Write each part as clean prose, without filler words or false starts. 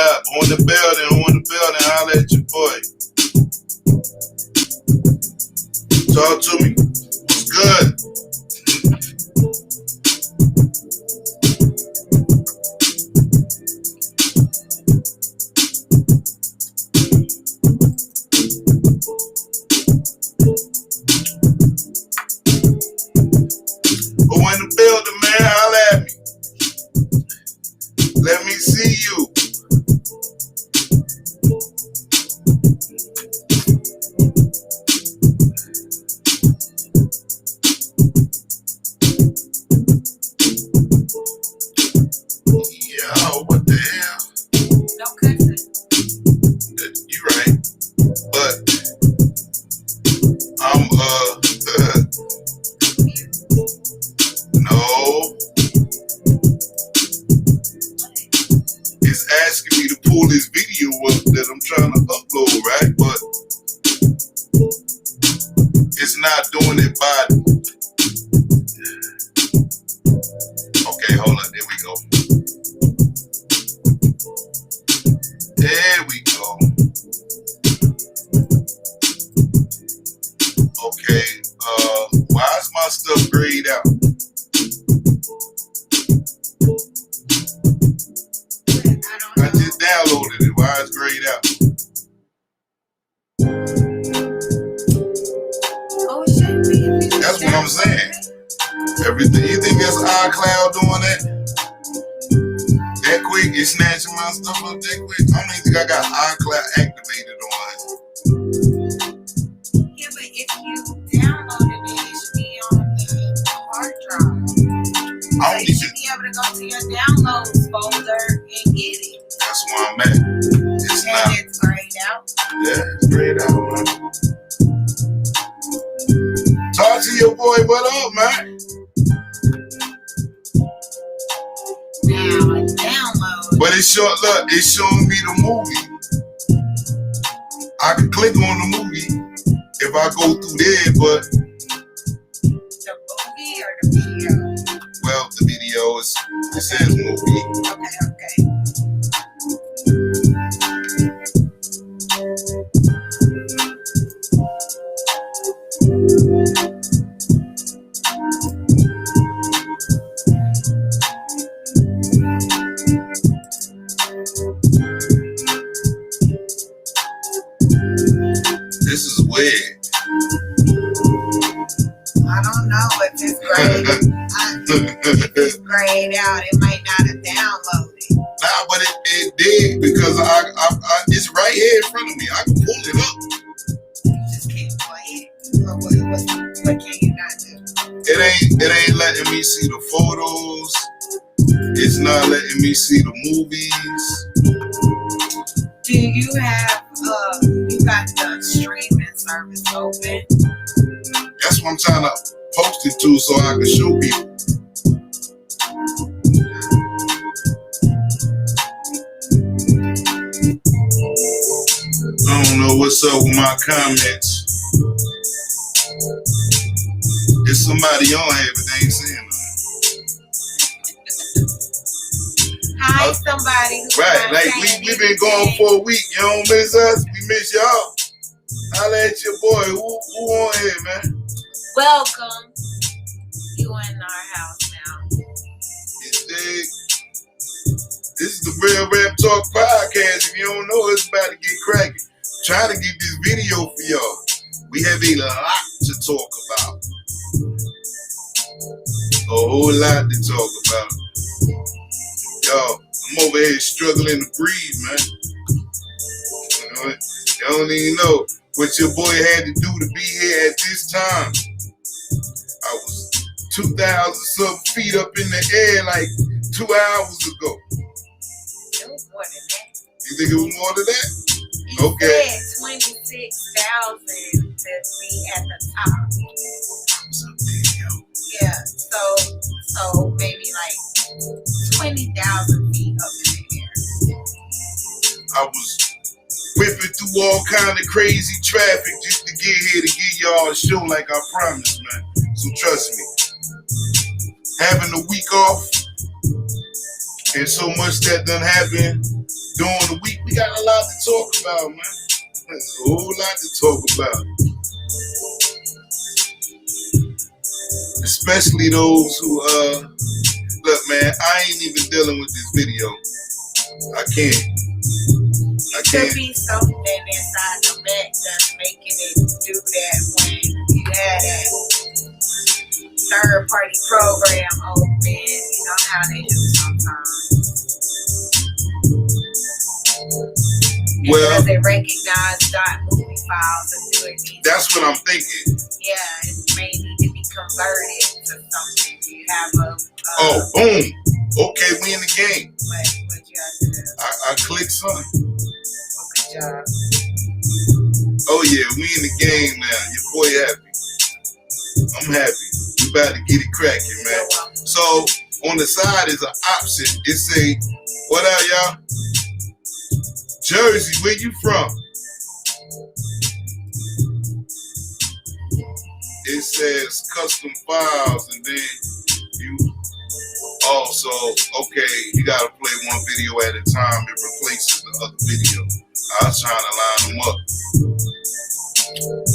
up? On the building, holla at your boy. Talk to me. What's good? Who in the building, man? Holla at me. Let me see you. Yo, what the hell? No cussing. You right. But I'm no. It's asking me to pull this video up that I'm trying to upload, right? But it's not doing it by. Okay, hold on. There we go. There we go. Okay, why is my stuff grayed out? I just downloaded it. Why is grayed out? Oh, it should be. That's what I'm saying. Everything. You think that's iCloud doing that? That quick? It's snatching my stuff up that quick? I don't even think I got iCloud activated on it. Yeah, but if you downloaded it, it should be on the hard drive. I don't So you need should be able to go to your downloads folder and get it. That's where I'm at. It's And not. it's grayed out. Yeah, it's grayed out, man. Talk to your boy. What up, man? Now it's download. But it's showing me the movie. I can click on the movie if I go through there, but The movie or the video? well, the video it says movie. Okay. This is weird. I don't know if it's grayed. If it's grayed out, it might not have downloaded. Nah, but it did because I it's right here in front of me. I can pull it up. You just can't play it. Or what can you not do? It ain't letting me see the photos. It's not letting me see the movies. Do you have you got the streaming service open? That's what I'm trying to post it to so I can show people. I don't know what's up with my comments. There's somebody on here, but they ain't saying nothing. Hi, somebody. who's Right, not like saying we've been gone anything. for a week. You don't miss us, we miss y'all. Holla at your boy. Who on here, man? Welcome. You in our house now. This is the Real Rap Talk podcast. If you don't know, it's about to get cracking. Trying to get this video for y'all. We have a lot to talk about. A whole lot to talk about. Y'all, I'm over here struggling to breathe, man. You don't even know what your boy had to do to be here at this time. I was 2,000 something feet up in the air like 2 hours ago. It was more than that. You think it was more than that? You Okay. said 26,000 to be at the top. Yeah, so maybe like 20,000 feet up in the air. I was whipping through all kind of crazy traffic just to get here to give y'all a show like I promised, man. So trust me. Having a week off and so much that done happened during the week, we got a lot to talk about, man. There's a whole lot to talk about. Especially those who, look, man, I ain't even dealing with this video. I can't. Could be something inside the back that's making it do that when you had that third party program open. You know how they do sometimes. Well, because they recognize .movie files and do it. That's what I'm thinking. Yeah, it may need to be converted to something. You have a oh, boom. Okay, we in the game. What you have to do? I clicked something. Good job. Oh yeah, we in the game now. Your boy happy. I'm happy. We about to get it cracking, man. So on the side is an option. It say, what up, y'all? Jersey, where you from? It says custom files, and then you also, okay, you gotta play one video at a time. It replaces the other video. I was trying to line them up.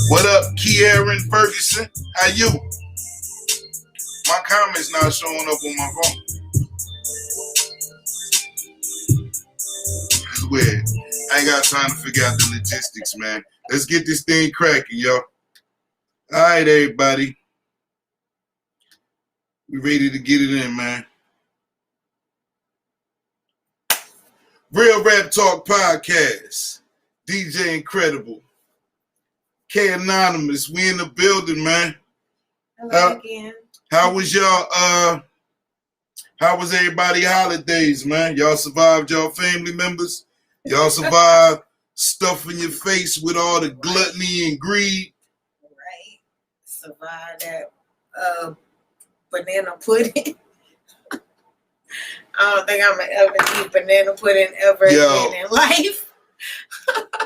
What up, Kieran Ferguson? How you? My comments not showing up on my phone. It's weird. I ain't got time to figure out the logistics, man. Let's get this thing cracking, y'all. All right, everybody. We ready to get it in, man. Real Rap Talk Podcast. DJ Incredible. K Anonymous. We in the building, man. Hello again. How was y'all? How was everybody holidays, man? Y'all survived y'all family members? Y'all survived stuffing your face with all the gluttony and greed? Right. Survived that banana pudding. I don't think I'm gonna ever eat banana pudding ever again in life.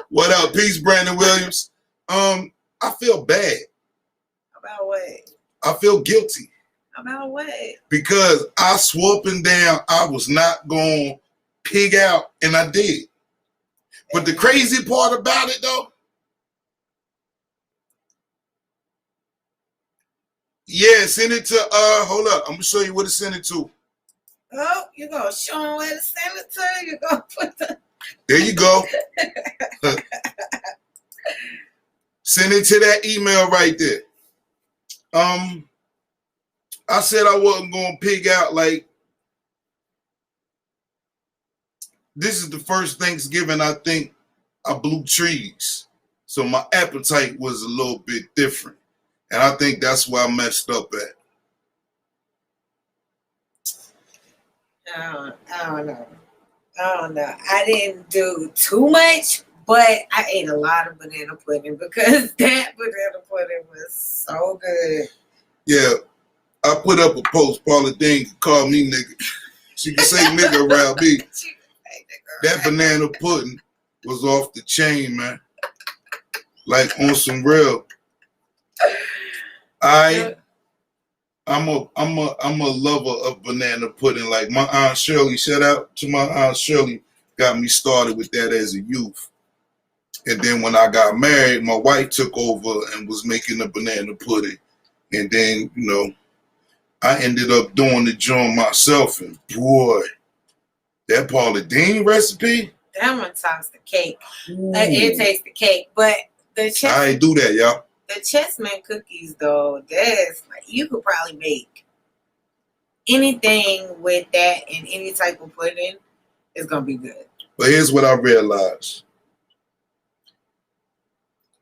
What up? Peace, Brandon Williams. I feel bad. About what? I feel guilty. About what? Because I swore up and down I was not going to pig out, and I did. But the crazy part about it, though, yeah, send it to, hold up. I'm going to show you what to send it to. Oh, you're going to show them where to send it to? You're going to put the... There you go. Send it to that email right there. I said I wasn't going to pig out. Like, this is the first Thanksgiving I think I blew trees. So my appetite was a little bit different. And I think that's where I messed up at. I don't know. I didn't do too much, but I ate a lot of banana pudding because that banana pudding was so good. Yeah, I put up a post. Paula Dean could call me nigga. She could say nigga around me. That banana pudding was off the chain, man. Like on some real. I'm a lover of banana pudding. Like my Aunt Shirley, shout out to my Aunt Shirley, got me started with that as a youth. And then when I got married, my wife took over and was making the banana pudding. And then, you know, I ended up doing the joint myself. And boy, that Paula Dean recipe. That one talks the cake. It tastes the cake. But the I ain't do that, y'all. The chessman cookies, though, that's like you could probably make anything with that and any type of pudding is gonna be good. But here's what I realized: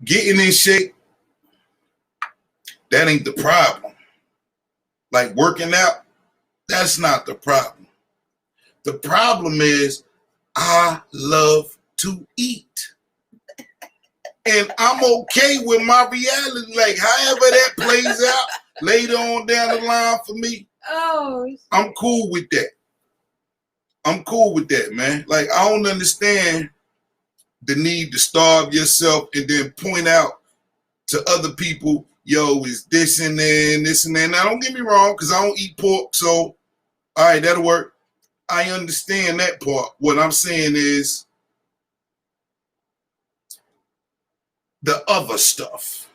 getting in shape, that ain't the problem. Like working out, that's not the problem. The problem is I love to eat. And I'm okay with my reality. Like, however that plays out later on down the line for me, I'm cool with that. I'm cool with that, man. Like, I don't understand the need to starve yourself and then point out to other people, yo, is this and that and this and that. Now, don't get me wrong, because I don't eat pork, so, all right, that'll work. I understand that part. What I'm saying is, the other stuff,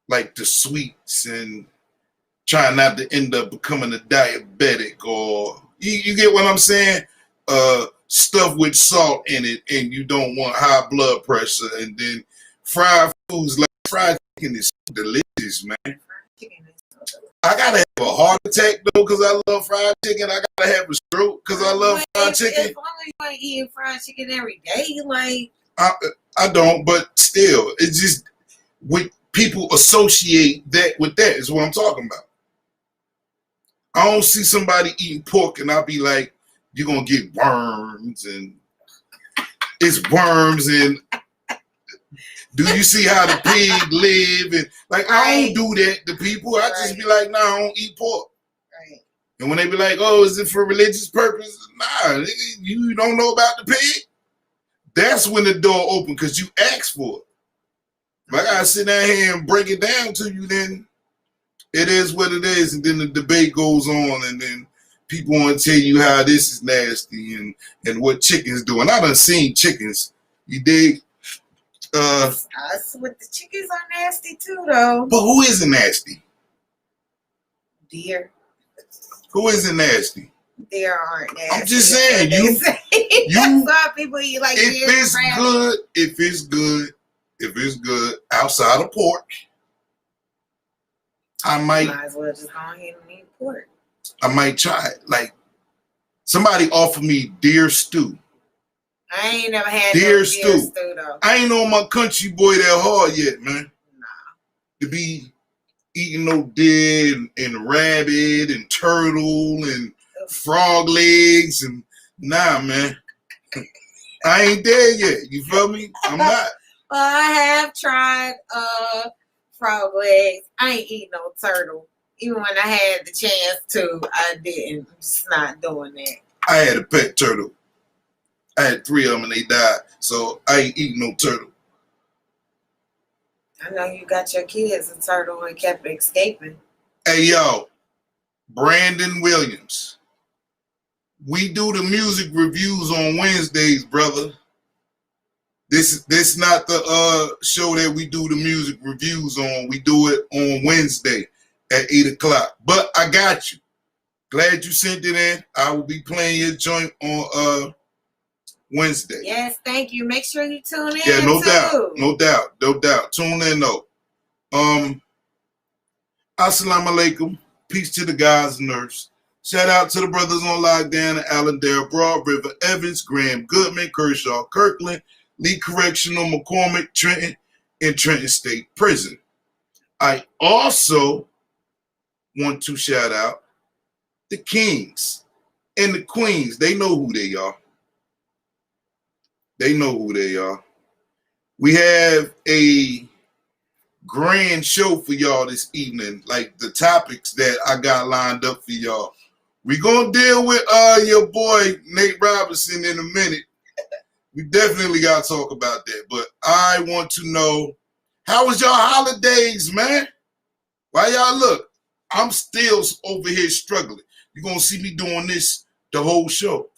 like the sweets and trying not to end up becoming a diabetic, or you get what I'm saying? Stuff with salt in it, and you don't want high blood pressure. And then fried foods like fried chicken is delicious, man. I gotta have a heart attack though, because I love fried chicken. I gotta have a stroke because I love fried chicken. As long as you ain't eating fried chicken every day, like I don't, but still, it's just what people associate that with that is what I'm talking about. I don't see somebody eating pork and I'll be like, you're gonna get worms and it's worms and do you see how the pig live? And like I don't do that to people. I just be like, nah, I don't eat pork. Right. And when they be like, oh, is it for religious purpose? Nah, you don't know about the pig? That's when the door open because you asked for it. If I gotta sit down here and break it down to you, then it is what it is, and then the debate goes on, and then people want to tell you how this is nasty and what chickens do. And I done seen chickens. You dig? Us with the chickens are nasty too, though. But who isn't nasty? Deer. Who isn't nasty? Deer aren't nasty. I'm just saying, you some people eat like if deer it's good, if it's good outside of pork, I might as well just go ahead and eat pork. I might try it. Like somebody offered me deer stew. I ain't never had deer stew though. I ain't on my country boy that hard yet, man. Nah. To be eating no deer and rabbit and turtle and frog legs and nah, man. I ain't there yet. You feel me? I'm not. Well, I have tried frog legs. I ain't eating no turtle. Even when I had the chance to, I didn't. I'm just not doing that. I had a pet turtle. I had 3 of them and they died. So I ain't eating no turtle. I know you got your kids a turtle and kept escaping. Hey, yo. Brandon Williams. We do the music reviews on Wednesdays, brother. This not the show that we do the music reviews on. We do it on Wednesday at 8 o'clock. But I got you. Glad you sent it in. I will be playing your joint on Wednesday. Yes, thank you. Make sure you tune in. Yeah, no too. doubt. Tune in though. Assalamu alaikum. Peace to the guys and nurse. Shout out to the brothers on lockdown in Allendale, Broad River, Evans, Graham, Goodman, Kershaw, Kirkland, Lee Correctional, McCormick, Trenton, and Trenton State Prison. I also want to shout out the Kings and the Queens. They know who they are. They know who they are. We have a grand show for y'all this evening, like the topics that I got lined up for y'all. We're going to deal with your boy Nate Robinson in a minute. We definitely got to talk about that. But I want to know, how was y'all holidays, man? Why y'all look? I'm still over here struggling. You're going to see me doing this the whole show.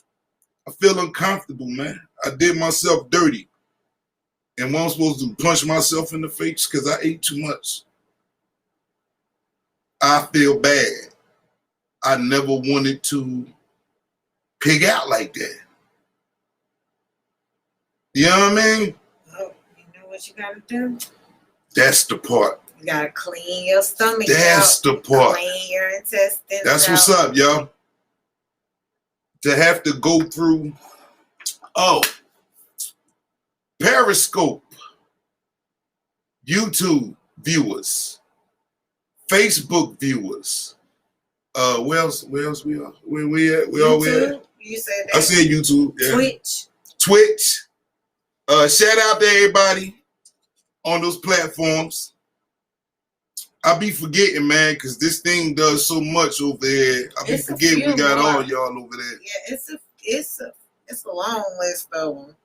I feel uncomfortable, man. I did myself dirty. And what I'm supposed to do, punch myself in the face because I ate too much. I feel bad. I never wanted to pig out like that. You know what I mean? Oh, you know what you gotta do? That's the part. You gotta clean your stomach That's the part. Clean your intestines That's what's up, y'all. To have to go through, Periscope, YouTube viewers, Facebook viewers. Where else we are? Where we at? We all YouTube? You said that. I said YouTube. Yeah. Twitch. Shout out to everybody on those platforms. I be forgetting, man, because this thing does so much over there. I be forgetting we got all y'all over there. Yeah, it's a long list of them.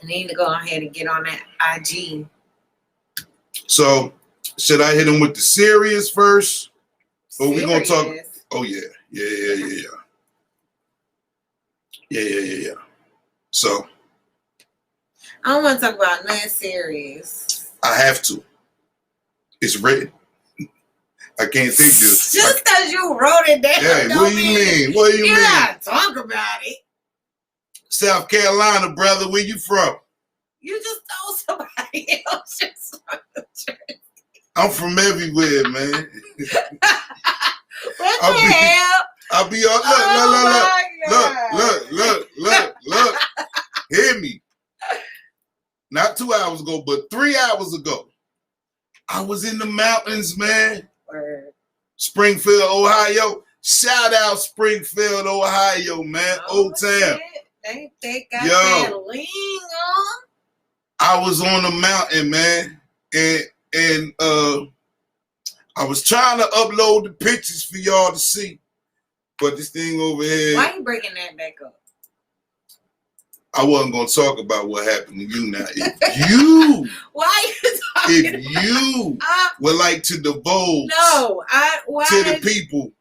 I need to go ahead and get on that IG. So, should I hit them with the serious first? Or we gonna talk? Oh yeah. So, I don't want to talk about nothing serious. I have to. It's written. I can't take this. Just because you wrote it down. Yeah, what do you mean? What do you You mean? gotta talk about it. South Carolina, brother. Where you from? You just told somebody else. I'm from everywhere, man. What the hell? I'll be all look. Hear me. Not 2 hours ago, but 3 hours ago. I was in the mountains, man. Word. Springfield, Ohio. Shout out Springfield, Ohio, man. Old town. They got that lean on. I was on the mountain, man. And I was trying to upload the pictures for y'all to see. But this thing over here. Why you breaking that back up? I wasn't gonna talk about what happened to you now. If you Why you talking if you would like to divulge to the people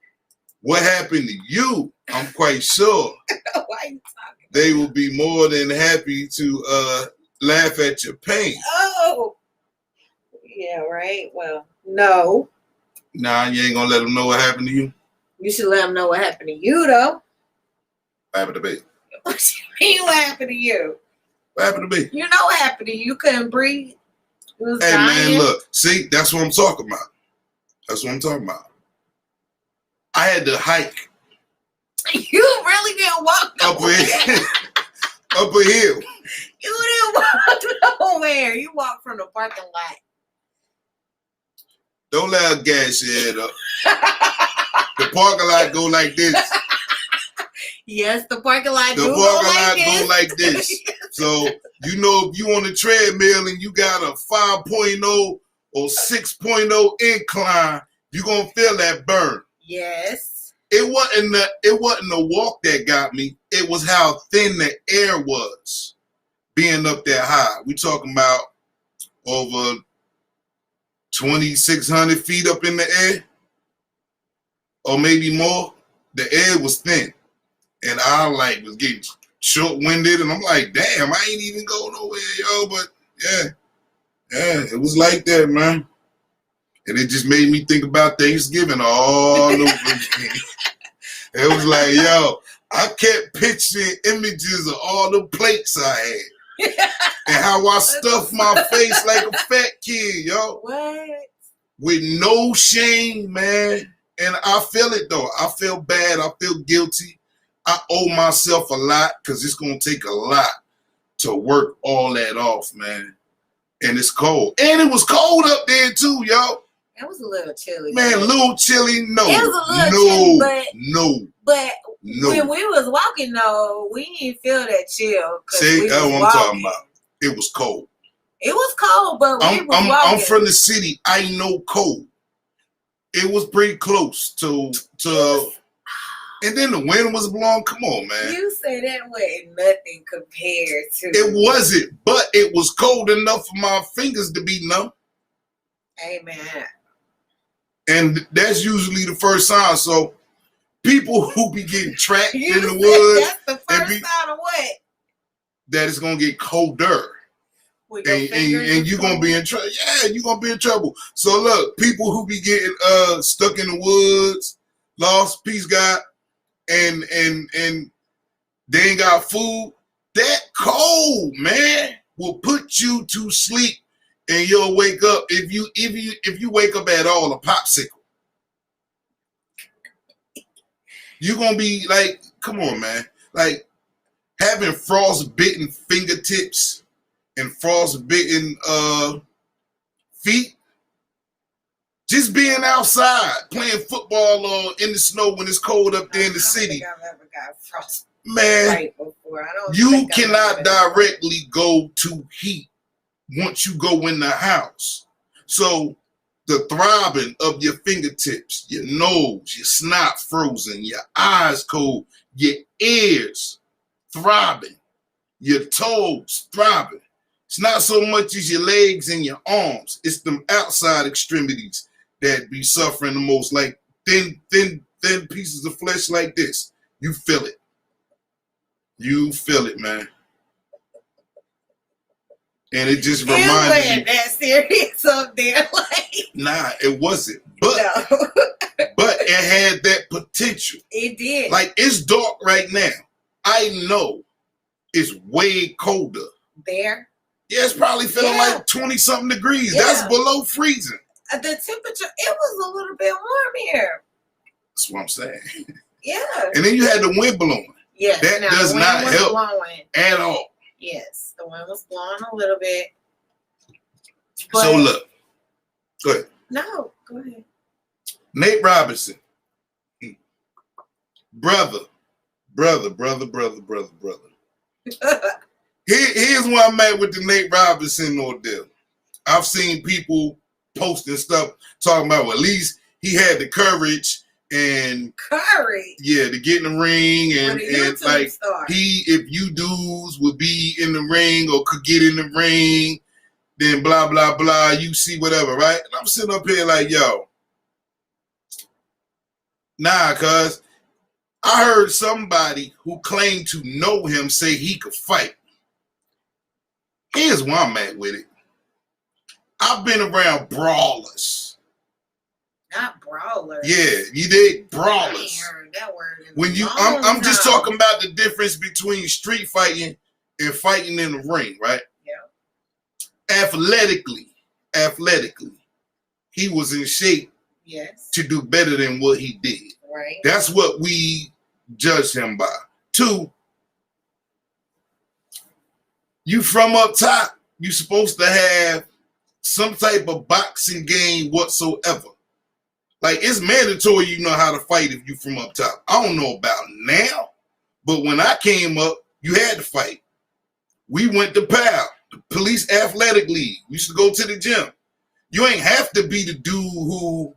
what happened to you, I'm quite sure why you talking? They will be more than happy to laugh at your pain. Oh, yeah, right. Well, no. Nah, you ain't gonna let them know what happened to you. You should let them know what happened to you, though. What happened to me? What you mean? What happened to you? What happened to me? You know what happened to you? You couldn't breathe. You was Hey dying. man, look, see, that's what I'm talking about. That's what I'm talking about. I had to hike You really didn't walk up nowhere. up a hill. You didn't walk nowhere. You walked from the parking lot. Don't let her gas your head up. The parking lot go like this. Yes, the parking lot The do parking lot go go like this. So, you know, if you on the treadmill and you got a 5.0 or 6.0 incline, you're going to feel that burn. Yes. It wasn't the walk that got me. It was how thin the air was being up that high. We talking about over 2,600 feet up in the air or maybe more. The air was thin. And I was getting short-winded, and I'm like, damn, I ain't even go nowhere, yo. But yeah, it was like that, man. And it just made me think about Thanksgiving all over again. It was like, yo, I kept picturing images of all the plates I had and how I stuffed my face like a fat kid, yo. What? With no shame, man. And I feel it, though. I feel bad. I feel guilty. I owe myself a lot because it's going to take a lot to work all that off, man. And it's cold. And it was cold up there, too, yo. It was a little chilly. Man, a little chilly, no. It was a little chilly, but no. When we was walking, though, we didn't feel that chill. See, that's what I'm talking about. It was cold. It was cold, but we was walking. I'm from the city. I know cold. It was pretty close to and then the wind was blowing. Come on, man. You say that wasn't nothing compared to. It wasn't, but it was cold enough for my fingers to be numb. Amen. And that's usually the first sign. So people who be getting trapped in the said woods, that's the first sign of what? that it's gonna get colder. And you're gonna be in trouble. Yeah, you're gonna be in trouble. So look, people who be getting stuck in the woods, lost, peace God, and they ain't got food, that cold, man, will put you to sleep and you'll wake up. If you wake up at all, a popsicle. You're gonna be like, come on, man. Like having frostbitten fingertips and frostbitten feet. Just being outside, playing football in the snow when it's cold up there in the city. I've ever got frostbite Man, before. you cannot directly go to heat once you go in the house. So the throbbing of your fingertips, your nose, your snot frozen, your eyes cold, your ears throbbing, your toes throbbing. It's not so much as your legs and your arms. It's them outside extremities that be suffering the most, like thin pieces of flesh like this. You feel it. You feel it, man. And it just It reminded wasn't me. that serious up there. Like, Nah, it wasn't. But no, but it had that potential. it did. Like, it's dark right now. I know it's way colder. There. Yeah, it's probably feeling Yeah. like 20-something degrees. Yeah. That's below freezing. The temperature, it was a little bit warm here. That's what I'm saying. Yeah. And then you had the wind blowing Yes. That now, does the wind not was help. blowing. at all. Yes, the wind was blowing a little bit. So But- look, go ahead. No, go ahead. Nate Robinson, brother. Here's where I'm at with the Nate Robinson ordeal. I've seen people posting stuff talking about, well, at least he had the courage and Curry. yeah, to get in the ring and With a YouTube like star. if you dudes would be in the ring or could get in the ring, then blah blah blah, you see whatever, right? And I'm sitting up here like, yo, nah, cuz I heard somebody who claimed to know him say he could fight. Here's where I'm at with it. I've been around brawlers. Not brawlers. Yeah, you did I ain't brawlers. heard that word in When a you, long I'm just time. talking about the difference between street fighting and fighting in the ring, right? Yeah. Athletically, he was in shape Yes. to do better than what he did. Right. That's what we judge him by. 2, you from up top, you supposed to have some type of boxing game whatsoever. Like, it's mandatory you know how to fight if you from up top. I don't know about now, but when I came up, you had to fight. We went to PAL, the Police Athletic League. We used to go to the gym. You ain't have to be the dude who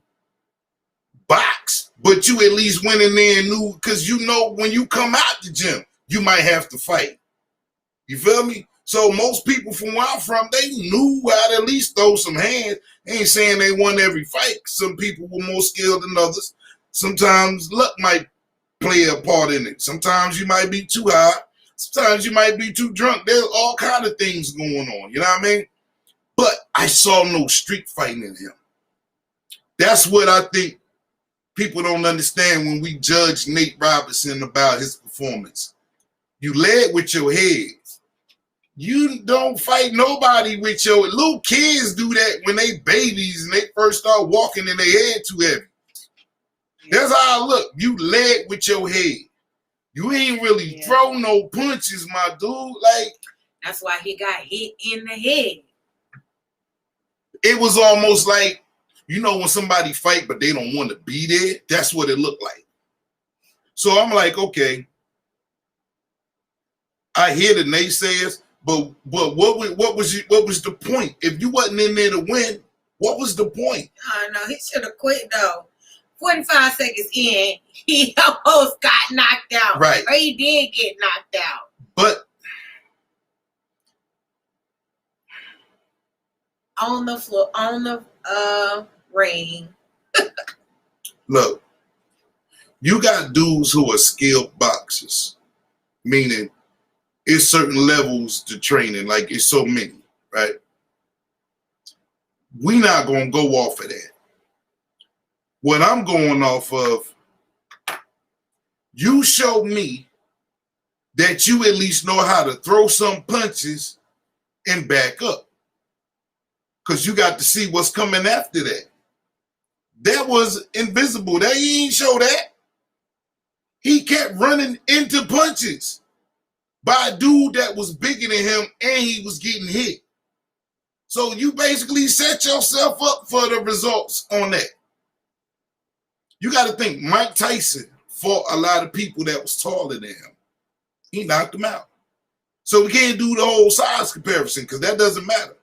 box, but you at least went in there and knew, because you know when you come out the gym, you might have to fight. You feel me? So most people from where I'm from, they knew how to at least throw some hands. They ain't saying they won every fight. Some people were more skilled than others. Sometimes luck might play a part in it. Sometimes you might be too high. Sometimes you might be too drunk. There's all kind of things going on. You know what I mean? But I saw no street fighting in him. That's what I think people don't understand when we judge Nate Robinson about his performance. You led with your head. You don't fight nobody with your little kids do that when they babies and they first start walking and their head too heavy. That's how I look. You led with your head. You ain't really throw no punches, my dude. Like, That's why he got hit in the head. it was almost like, you know, when somebody fight but they don't want to be there. That's what it looked like. So I'm like, okay, I hear the naysayers. But what was the point? If you wasn't in there to win, what was the point? Oh, no, he should have quit, though. 45 seconds in, he almost got knocked out. Right. Or he did get knocked out. But On the floor, on the ring. look, you got dudes who are skilled boxers, meaning it's certain levels to training, like it's so many, right? We not gonna go off of that. What I'm going off of, you show me that you at least know how to throw some punches and back up. Because you got to see what's coming after that. That was invisible. That he ain't show that. He kept running into punches by a dude that was bigger than him and he was getting hit. So you basically set yourself up for the results on that. You got to think, Mike Tyson fought a lot of people that was taller than him. He knocked them out. So we can't do the whole size comparison because that doesn't matter.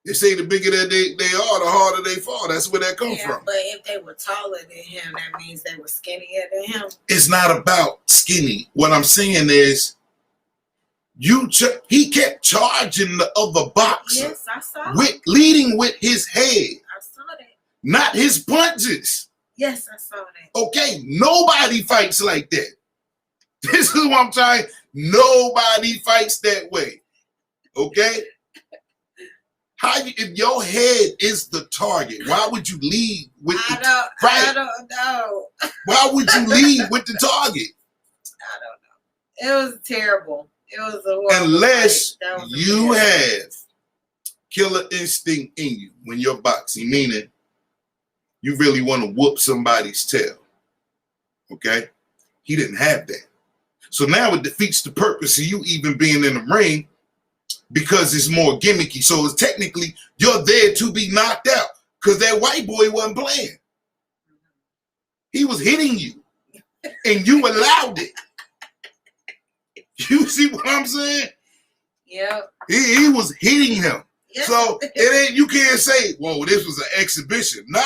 They say the bigger that they are, the harder they fall. That's where that comes from. But if they were taller than him, that means they were skinnier than him. It's not about skinny. What I'm saying is, he kept charging the other boxer. Yes, I saw that. Leading with his head, I saw that. not his punches. Yes, I saw that. Okay, nobody fights like that. This is what I'm trying. Nobody fights that way. Okay? If your head is the target, why would you lead with I don't know. Why would you lead with the target? I don't know. It was terrible. It was a horrible Unless fight. you have killer instinct in you when you're boxing, meaning you really want to whoop somebody's tail. Okay? He didn't have that. So now it defeats the purpose of you even being in the ring because it's more gimmicky. So it's technically you're there to be knocked out because that white boy wasn't playing. He was hitting you and you allowed it. You see what I'm saying? Yeah. He was hitting him. Yep. So it ain't, you can't say, whoa, this was an exhibition. Nah,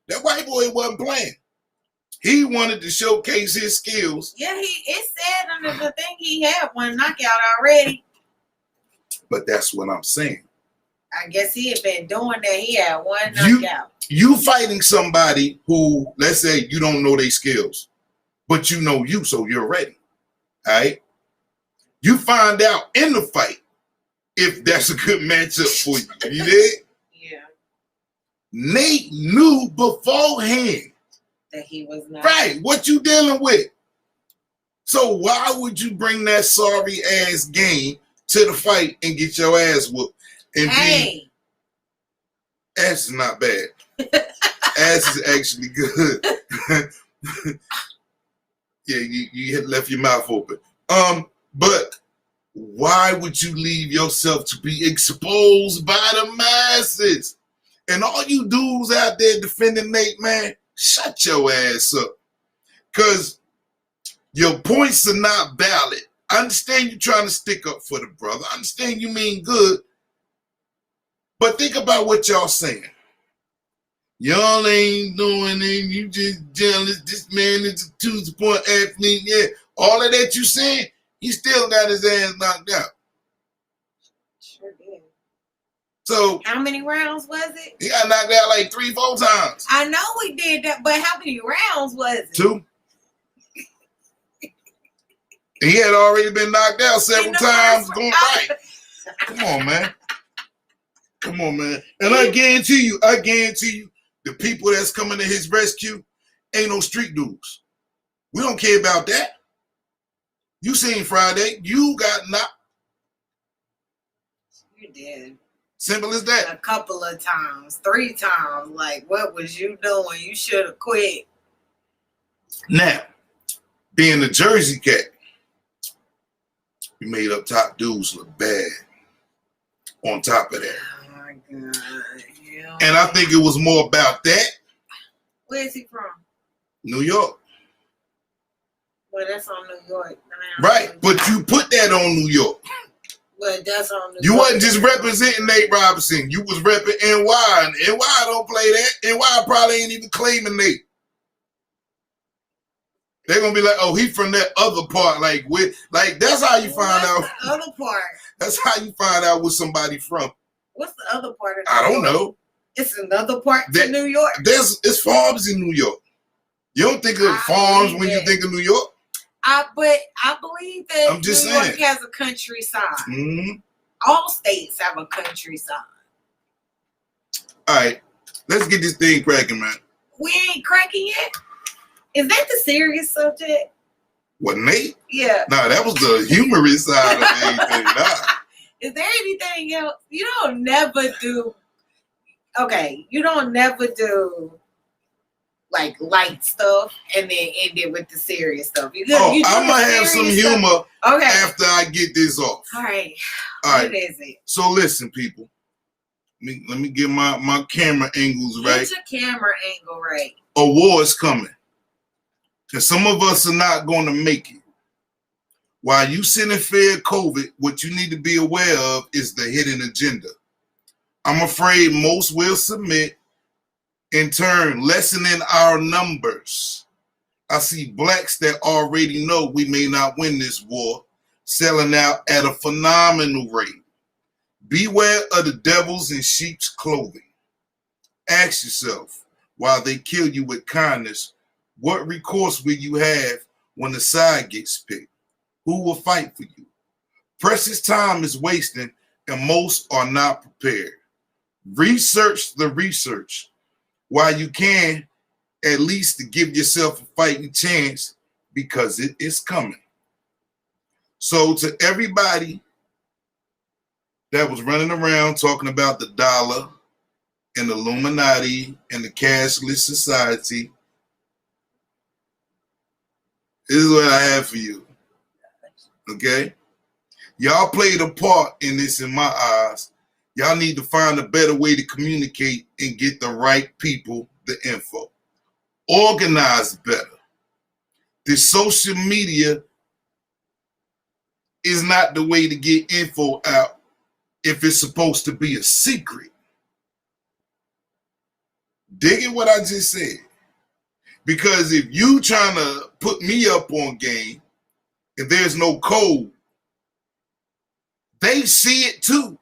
that white boy wasn't playing. He wanted to showcase his skills. Yeah, it said under the thing he had one knockout already. But that's what I'm saying. I guess he had been doing that. He had one knockout. You fighting somebody who, let's say, you don't know their skills, but you know you, so you're ready. All right? You find out in the fight if that's a good matchup for you. You did? Yeah. Nate knew beforehand. That he was not. Right, what you dealing with. So why would you bring that sorry ass game to the fight and get your ass whooped? And hey. Ass is not bad. Ass is actually good. Yeah, you left your mouth open. But why would you leave yourself to be exposed by the masses? And all you dudes out there defending Nate, man, shut your ass up. Because your points are not valid. I understand you trying to stick up for the brother. I understand you mean good. But think about what y'all saying. Y'all ain't doing it. You just jealous. This man is a 2-point athlete. Yeah, all of that you saying, he still got his ass knocked out. Sure did. So how many rounds was it? He got knocked out like 3-4 times. I know he did that, but how many rounds was it? 2. He had already been knocked out several times going right. Come on, man. Come on, man. And I guarantee you, the people that's coming to his rescue ain't no street dudes. We don't care about that. You seen Friday. You got knocked. You did. Simple as that. A couple of times. 3 times. Like, what was you doing? You should have quit. Now, being a Jersey cat, you made up top dudes look bad. On top of that. Oh, my God. Yeah. And I think it was more about that. Where is he from? New York. Well, that's on New York. Right, but you put that on New York. But that's on New York. You wasn't just representing Nate Robinson. You was repping NY. And NY don't play that. NY probably ain't even claiming Nate. They're going to be like, oh, he from that other part. Like, that's how you find out. What's the other part? That's how you find out where somebody from. What's the other part of I don't know. It's another part to New York. It's farms in New York. You don't think of farms when you think of New York? But I believe that I'm just New saying. York has a countryside. Mm-hmm. All states have a countryside. All right. Let's get this thing cracking, man. We ain't cracking yet? Is that the serious subject? What, Nate? Yeah. Nah, that was the humorous side of anything. Nah. Is there anything else? You don't never do... Okay, you don't never do like light stuff and then end it with the serious stuff. I'm gonna have some humor after I get this off. All right. What is it? So listen, people. Let me get my camera angles right. Get your camera angle right. A war is coming. And some of us are not going to make it. While you sit in fear of COVID, what you need to be aware of is the hidden agenda. I'm afraid most will submit, in turn, lessening our numbers. I see blacks that already know we may not win this war, selling out at a phenomenal rate. Beware of the devils in sheep's clothing. Ask yourself, while they kill you with kindness, what recourse will you have when the side gets picked? Who will fight for you? Precious time is wasting and most are not prepared. Research the research while you can, at least to give yourself a fighting chance, because it is coming. So to everybody that was running around talking about the dollar and the Illuminati and the cashless society, this is what I have for you. Okay? Y'all played a part in this in my eyes. Y'all need to find a better way to communicate and get the right people the info. Organize better. This social media is not the way to get info out if it's supposed to be a secret. Dig it what I just said. Because if you trying to put me up on game, if there's no code, they see it too.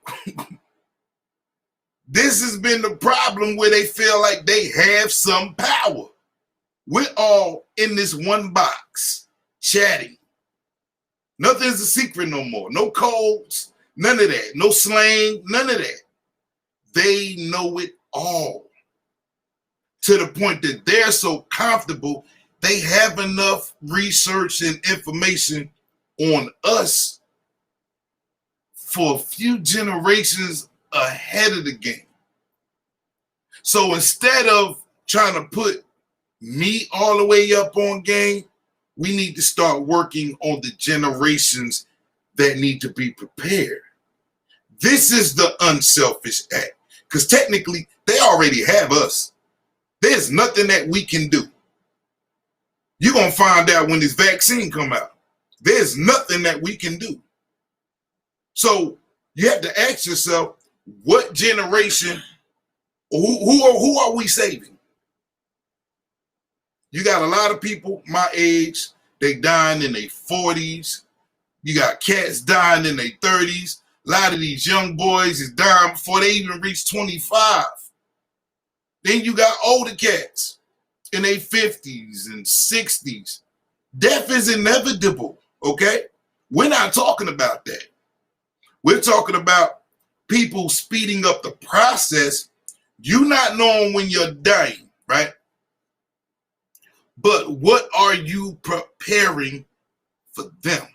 This has been the problem where they feel like they have some power. We're all in this one box, chatting. Nothing's a secret no more. No codes, none of that. No slang, none of that. They know it all. To the point that they're so comfortable, they have enough research and information on us for a few generations ahead of the game. So instead of trying to put me all the way up on game, we need to start working on the generations that need to be prepared. This is the unselfish act, because technically they already have us. There's nothing that we can do. You're going to find out when this vaccine come out. There's nothing that we can do. So you have to ask yourself, what generation, who are we saving? You got a lot of people my age, they dying in their 40s. You got cats dying in their 30s. A lot of these young boys is dying before they even reach 25. Then you got older cats in their 50s and 60s. Death is inevitable, okay? We're not talking about that. We're talking about people speeding up the process. You not knowing when you're dying, right? But what are you preparing for them?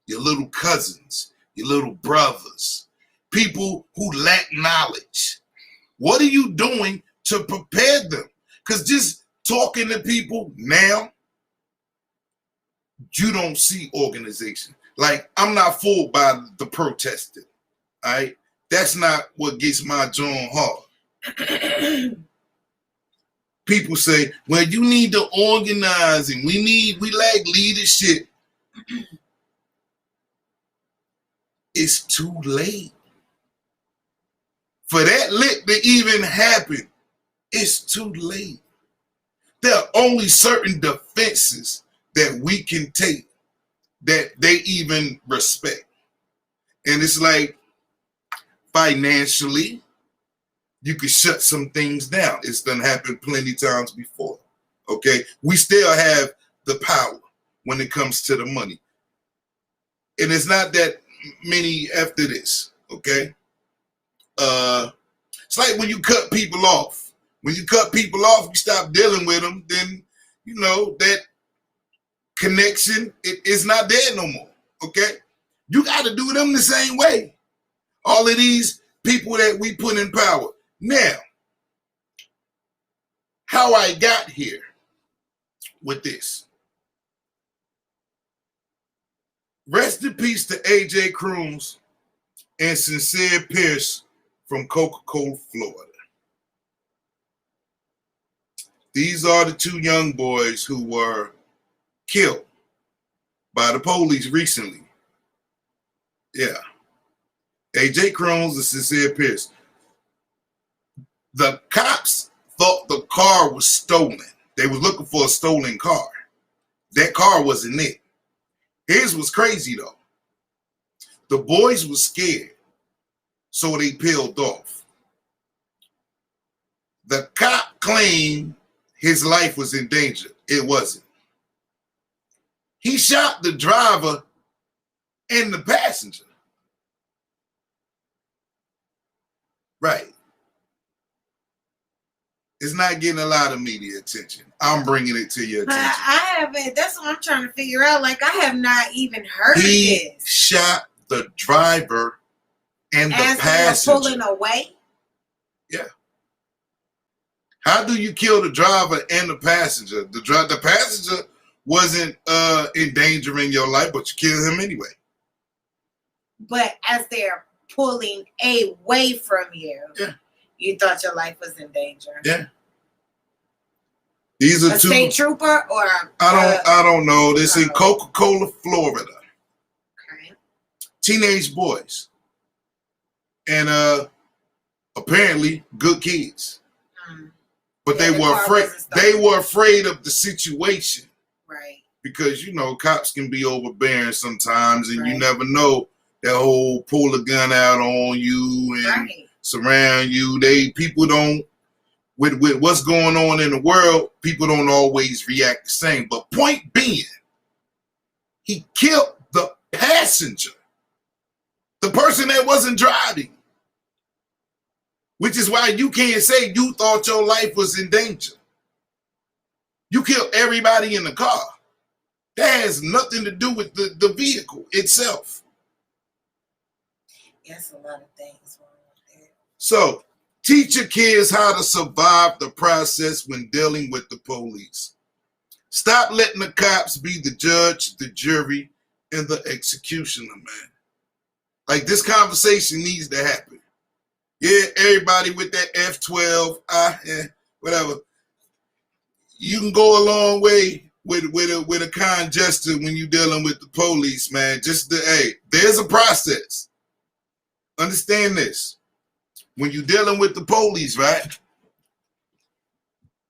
Your little cousins, your little brothers, people who lack knowledge. What are you doing to prepare them? Because just talking to people now, you don't see organization. Like, I'm not fooled by the protesting, all right? That's not what gets my jaw hard. People say, well, you need to organize and we lack leadership. It's too late. For that lit to even happen, it's too late. There are only certain defenses that we can take that they even respect. And it's like, financially, you can shut some things down. It's done happened plenty times before. Okay? We still have the power when it comes to the money. And it's not that many after this. Okay? It's like when you cut people off. When you cut people off, you stop dealing with them, then, you know, that connection is not there no more. Okay? You got to do them the same way. All of these people that we put in power. Now, how I got here with this. Rest in peace to AJ Crooms and Sincere Pierce from Coca-Cola, Florida. These are the two young boys who were killed by the police recently. Yeah. AJ Crooms and Sincere Pierce. The cops thought the car was stolen. They were looking for a stolen car. That car wasn't it. His was crazy though. The boys were scared, so they peeled off. The cop claimed his life was in danger. It wasn't. He shot the driver and the passenger. Right. It's not getting a lot of media attention. I'm bringing it to your attention. I haven't. That's what I'm trying to figure out. Like, I have not even heard He this. shot the driver and the As they were passenger. pulling away. Yeah. How do you kill the driver and the passenger? The passenger wasn't endangering your life, but you killed him anyway. But as they're pulling away from you, yeah, you thought your life was in danger. Yeah. These are a state trooper or I don't know. This in Coca-Cola, Florida. Okay. Teenage boys. And apparently good kids. But they were afraid. They were afraid of the situation. Right. Because cops can be overbearing sometimes, and you never know. That whole pull a gun out on you and surround you. People don't with what's going on in the world, people don't always react the same. But point being, he killed the passenger. The person that wasn't driving. Which is why you can't say you thought your life was in danger. You killed everybody in the car. That has nothing to do with the vehicle itself. Yes, a lot of things wrong with that. So, teach your kids how to survive the process when dealing with the police. Stop letting the cops be the judge, the jury, and the executioner, man. Like, this conversation needs to happen. Yeah, everybody with that F-12, whatever. You can go a long way with a kind gesture when you're dealing with the police, man. There's a process. Understand this. When you're dealing with the police, right?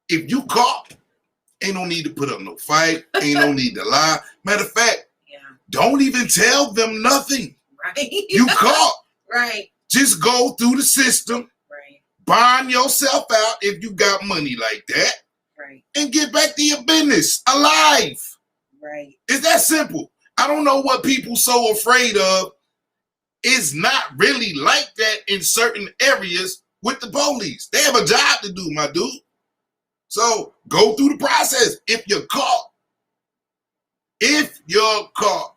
If you caught, ain't no need to put up no fight. Ain't no need to lie. Matter of fact, don't even tell them nothing. Right. You caught. Right. Just go through the system. Right. Bond yourself out if you got money like that. Right. And get back to your business alive. Right. It's that simple. I don't know what people so afraid of. It's not really like that in certain areas with the police. They have a job to do, my dude. So go through the process if you're caught. If you're caught.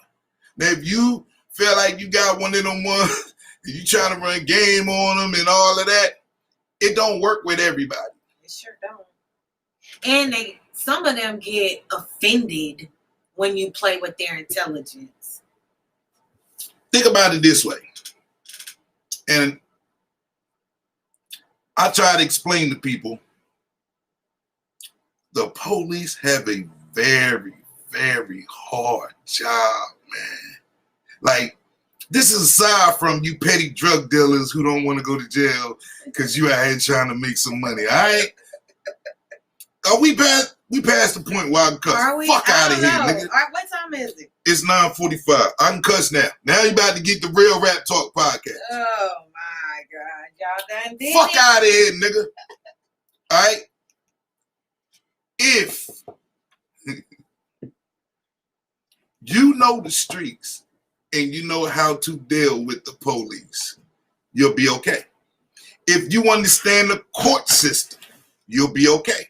Now, if you feel like you got one of them ones, you trying to run game on them and all of that, it don't work with everybody. It sure don't. And some of them get offended when you play with their intelligence. Think about it this way. And I try to explain to people, the police have a very, very hard job, man. Like, this is aside from you petty drug dealers who don't want to go to jail because you out here trying to make some money, all right? We past the point where I can cuss. Fuck out of here, nigga. What time is it? It's 9:45. I can cuss now. Now you about to get the Real Rap Talk podcast. Oh my God. Y'all done did Fuck it? out of here, nigga. All right? If you know the streets and you know how to deal with the police, you'll be okay. If you understand the court system, you'll be okay.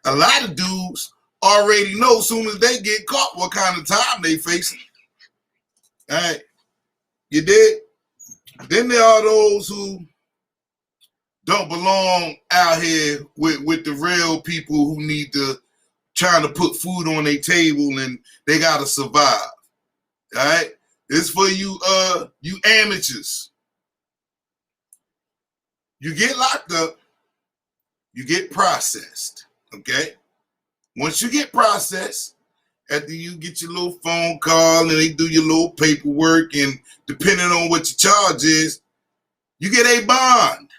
A lot of dudes already know as soon as they get caught what kind of time they facing. All right. You did? Then there are those who don't belong out here with the real people who need to trying to put food on their table and they gotta survive. All right? It's for you you amateurs. You get locked up, you get processed. Okay? Once you get processed, after you get your little phone call and they do your little paperwork, and depending on what your charge is, you get a bond.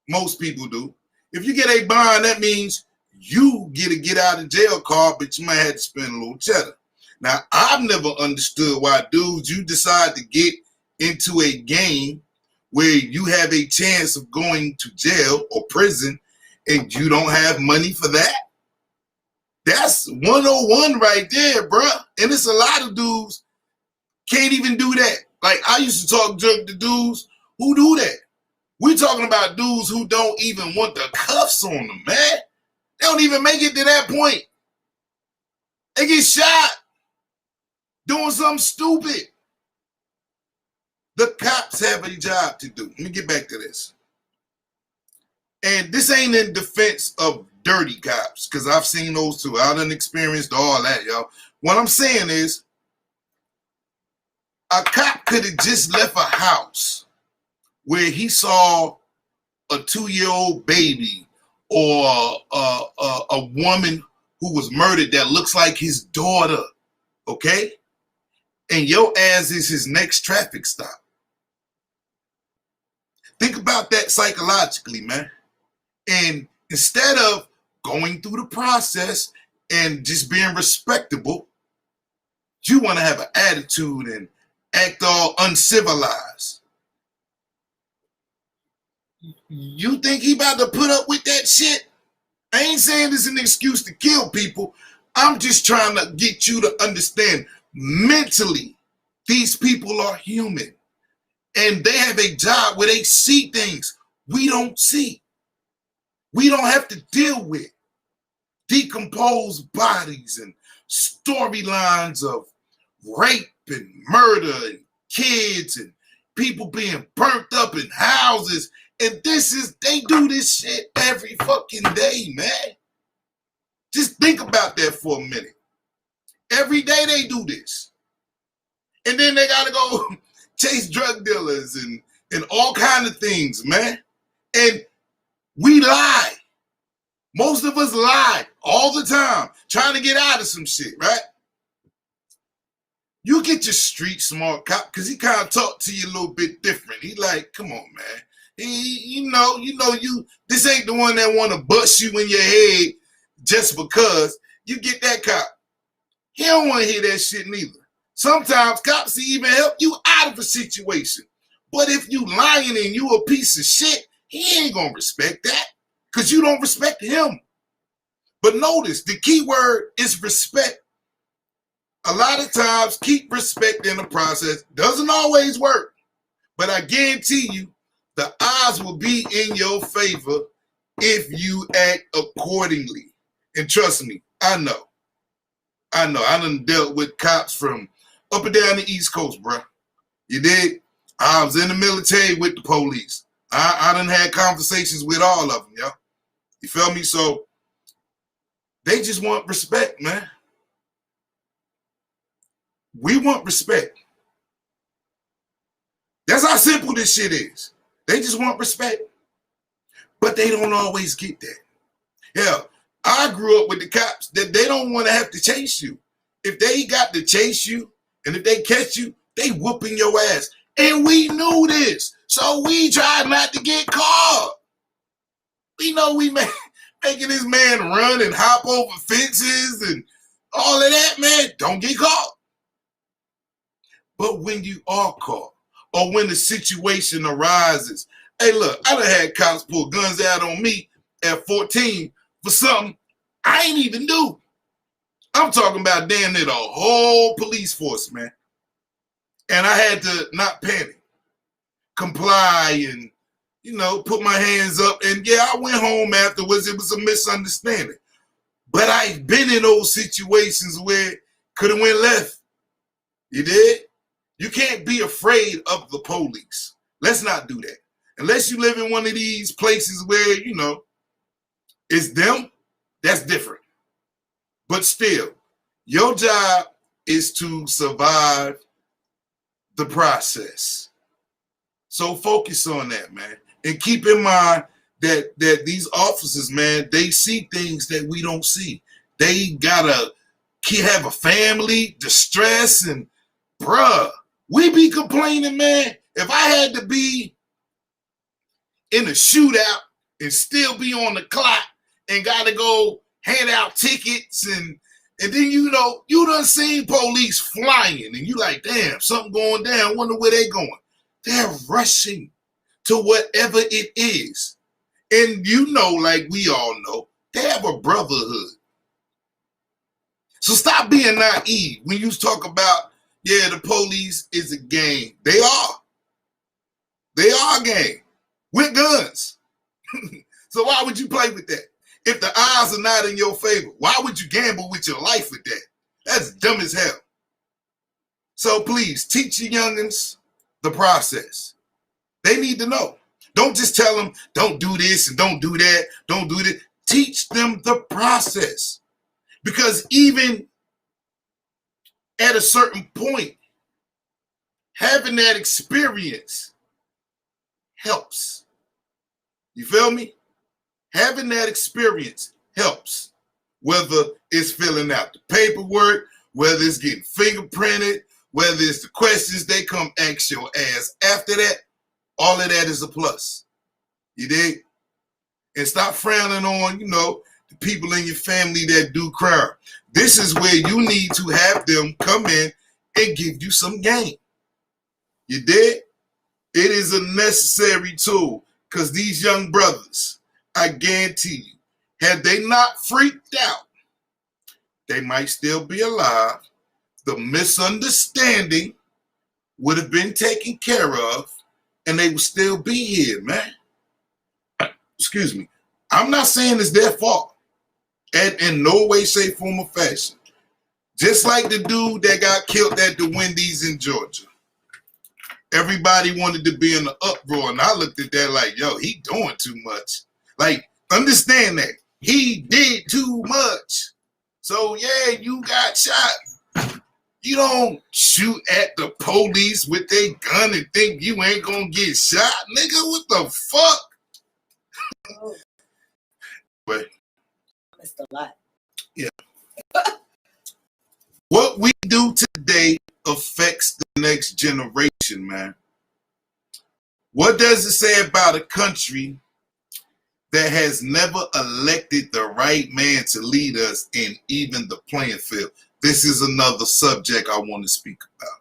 Most people do. If you get a bond, that means you get a get out of jail card, but you might have to spend a little cheddar. Now, I've never understood why dudes, you decide to get into a game where you have a chance of going to jail or prison and you don't have money for that. That's 101 right there, bruh. And it's a lot of dudes can't even do that. Like, I used to talk junk to dudes who do that. We're talking about dudes who don't even want the cuffs on them, man. They don't even make it to that point. They get shot doing something stupid. The cops have a job to do. Let me get back to this. And this ain't in defense of dirty cops, because I've seen those too. I done experienced all that, y'all. What I'm saying is, a cop could have just left a house where he saw a 2-year-old baby or a woman who was murdered that looks like his daughter, okay? And your ass is his next traffic stop. Think about that psychologically, man. And instead of going through the process and just being respectable, you want to have an attitude and act all uncivilized. You think he about to put up with that shit? I ain't saying this is an excuse to kill people. I'm just trying to get you to understand mentally, these people are human. And they have a job where they see things we don't see. We don't have to deal with decomposed bodies and storylines of rape and murder and kids and people being burnt up in houses. And they do this shit every fucking day, man. Just think about that for a minute. Every day they do this. And then they gotta go chase drug dealers and all kind of things, man. And we lie. Most of us lie all the time, trying to get out of some shit, right? You get your street smart cop, because he kind of talk to you a little bit different. He like, come on, man. You know, this ain't the one that want to bust you in your head just because. You get that cop. He don't want to hear that shit neither. Sometimes cops even help you out of a situation. But if you lying and you a piece of shit, he ain't gonna respect that, because you don't respect him. But notice, the key word is respect. A lot of times, keep respect in the process. Doesn't always work. But I guarantee you, the odds will be in your favor if you act accordingly. And trust me, I know. I done dealt with cops from up and down the East Coast, bro. You dig? I was in the military with the police. I done had conversations with all of them, yo. You feel me? So they just want respect, man. We want respect. That's how simple this shit is. They just want respect. But they don't always get that. Hell, I grew up with the cops that they don't want to have to chase you. If they got to chase you and if they catch you, they whooping your ass. And we knew this. So we tried not to get caught. We know we making this man run and hop over fences and all of that, man. Don't get caught. But when you are caught, or when the situation arises, hey, look, I done had cops pull guns out on me at 14 for something I ain't even do. I'm talking about damn near the whole police force, man. And I had to not panic, comply, and, put my hands up. And yeah, I went home afterwards. It was a misunderstanding. But I've been in those situations where it could have went left. You did? You can't be afraid of the police. Let's not do that. Unless you live in one of these places where, it's them, that's different. But still, your job is to survive the process. So focus on that, man. And keep in mind that these officers, man, they see things that we don't see. They gotta have a family, distress, and bruh, we be complaining, man. If I had to be in a shootout and still be on the clock and gotta go hand out tickets and then you done seen police flying and you like, damn, something going down, wonder where they going. They're rushing to whatever it is. And like we all know, they have a brotherhood. So stop being naive when you talk about, yeah, the police is a gang. They are. They are a gang. with guns. So why would you play with that? If the odds are not in your favor, why would you gamble with your life with that? That's dumb as hell. So please teach your youngins the process. They need to know. Don't just tell them, don't do this and don't do that, don't do this. Teach them the process. Because even at a certain point, having that experience helps. You feel me? Having that experience helps. Whether it's filling out the paperwork, whether it's getting fingerprinted, whether it's the questions they come ask your ass after that, all of that is a plus. You dig? And stop frowning on, the people in your family that do crime. This is where you need to have them come in and give you some game. You dig? It is a necessary tool because these young brothers, I guarantee you, had they not freaked out, they might still be alive. The misunderstanding would have been taken care of, and they would still be here, man. Excuse me. I'm not saying it's their fault. And in no way, shape, form, or fashion. Just like the dude that got killed at the Wendy's in Georgia. Everybody wanted to be in the uproar, and I looked at that like, yo, he doing too much. Like, understand that. He did too much. So, yeah, you got shot. You don't shoot at the police with their gun and think you ain't gonna get shot. Nigga, what the fuck? Oh, But I missed a lot. yeah. What we do today affects the next generation, man. What does it say about a country that has never elected the right man to lead us in even the playing field? This is another subject I want to speak about.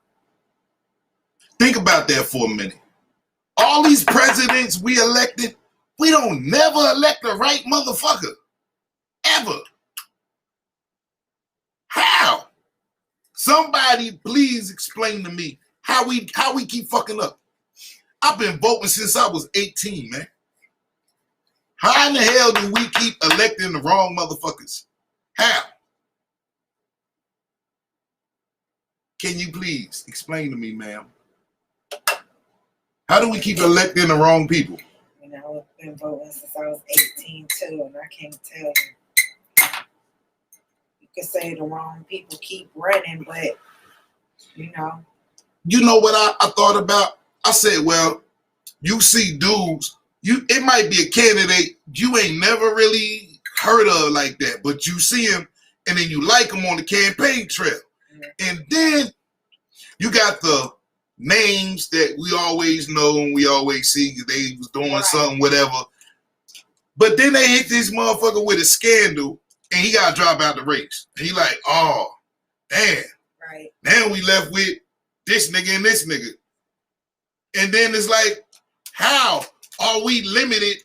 Think about that for a minute. All these presidents we elected, we don't never elect the right motherfucker. Ever. How? Somebody please explain to me how we keep fucking up. I've been voting since I was 18, man. How in the hell do we keep electing the wrong motherfuckers? How? Can you please explain to me, ma'am? How do we keep electing the wrong people? I've been voting since I was 18 too, and I can't tell you. You could say the wrong people keep running, but You know what I thought about? I said, well, you see dudes, it might be a candidate you ain't never really heard of like that, but you see him and then you like him on the campaign trail. And then you got the names that we always know and we always see they was doing something, whatever. But then they hit this motherfucker with a scandal and he got to drop out the race. And he like, oh, damn. right. Now we left with this nigga and this nigga. And then it's like, how are we limited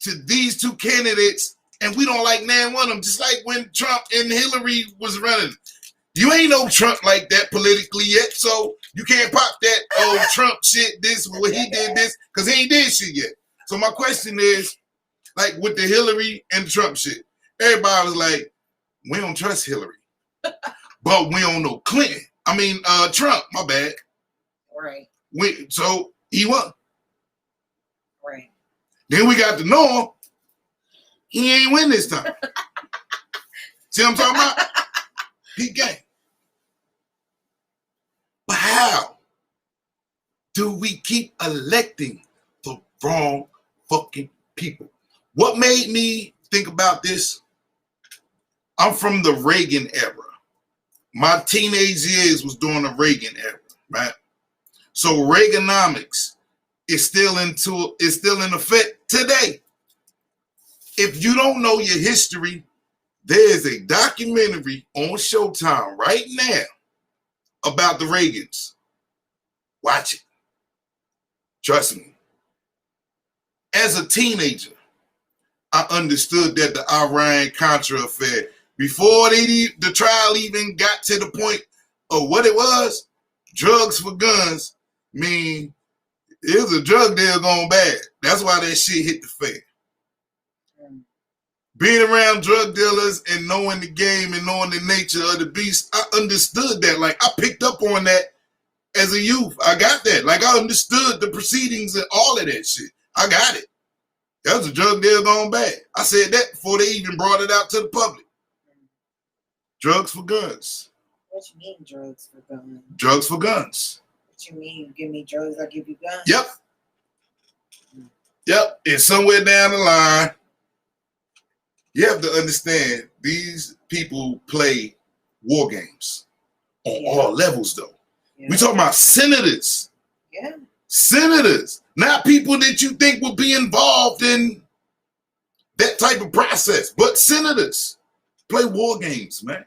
to these two candidates and we don't like none one of them? Just like when Trump and Hillary was running. You ain't no Trump like that politically yet, so you can't pop that, oh, Trump shit, this, what he did this, because he ain't did shit yet. So my question is, like with the Hillary and the Trump shit, everybody was like, we don't trust Hillary, but we don't know Clinton. Trump, my bad. Right. So he won. Right. Then we got to know him. He ain't win this time. See what I'm talking about? He game. But how do we keep electing the wrong fucking people? What made me think about this? I'm from the Reagan era. My teenage years was during the Reagan era, right? So Reaganomics is still in effect today. If you don't know your history, there is a documentary on Showtime right now about the Reagans. Watch it. Trust me. As a teenager, I understood that the Iran-Contra affair, before the trial even got to the point of what it was, drugs for guns mean It was a drug deal going bad. That's why that shit hit the fan. Being around drug dealers and knowing the game and knowing the nature of the beast, I understood that. Like, I picked up on that as a youth. I got that. Like, I understood the proceedings and all of that shit. I got it. That was a drug deal going bad. I said that before they even brought it out to the public. Drugs for guns. What you mean, drugs for guns? Drugs for guns. What you mean? You give me drugs, I give you guns? Yep. Yep. And somewhere down the line, you have to understand these people play war games on all levels, though. Yeah. We talking about senators. Yeah. Senators, not people that you think would be involved in that type of process, but senators play war games, man.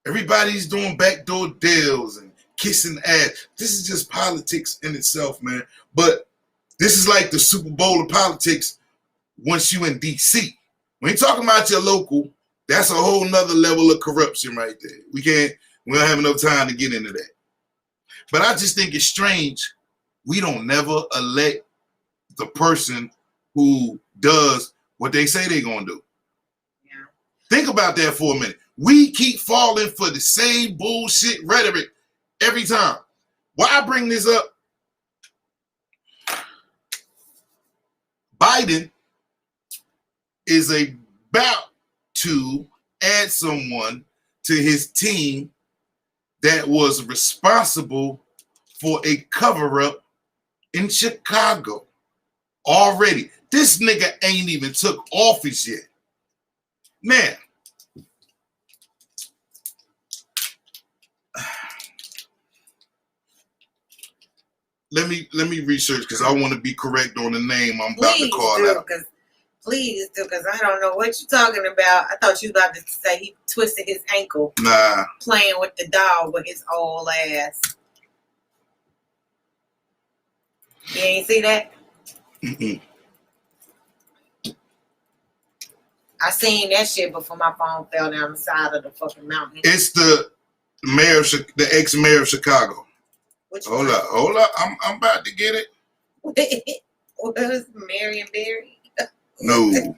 Everybody's doing backdoor deals and kissing ass. This is just politics in itself, man. But this is like the Super Bowl of politics once you in D.C. When you're talking about your local, that's a whole nother level of corruption right there. We don't have enough time to get into that. But I just think it's strange we don't never elect the person who does what they say they're going to do. Yeah. Think about that for a minute. We keep falling for the same bullshit rhetoric every time. Why I bring this up? Biden is about to add someone to his team that was responsible for a cover-up in Chicago already. This nigga ain't even took office yet. Now, let me research because I want to be correct on the name I'm about to call out. Please do, because I don't know what you're talking about. I thought you were about to say he twisted his ankle. Nah. Playing with the dog with his old ass. You ain't see that? Mm-mm. I seen that shit before my phone fell down the side of the fucking mountain. It's the ex-mayor of Chicago. Hold up. I'm about to get it. Was Marion Barry? No. No.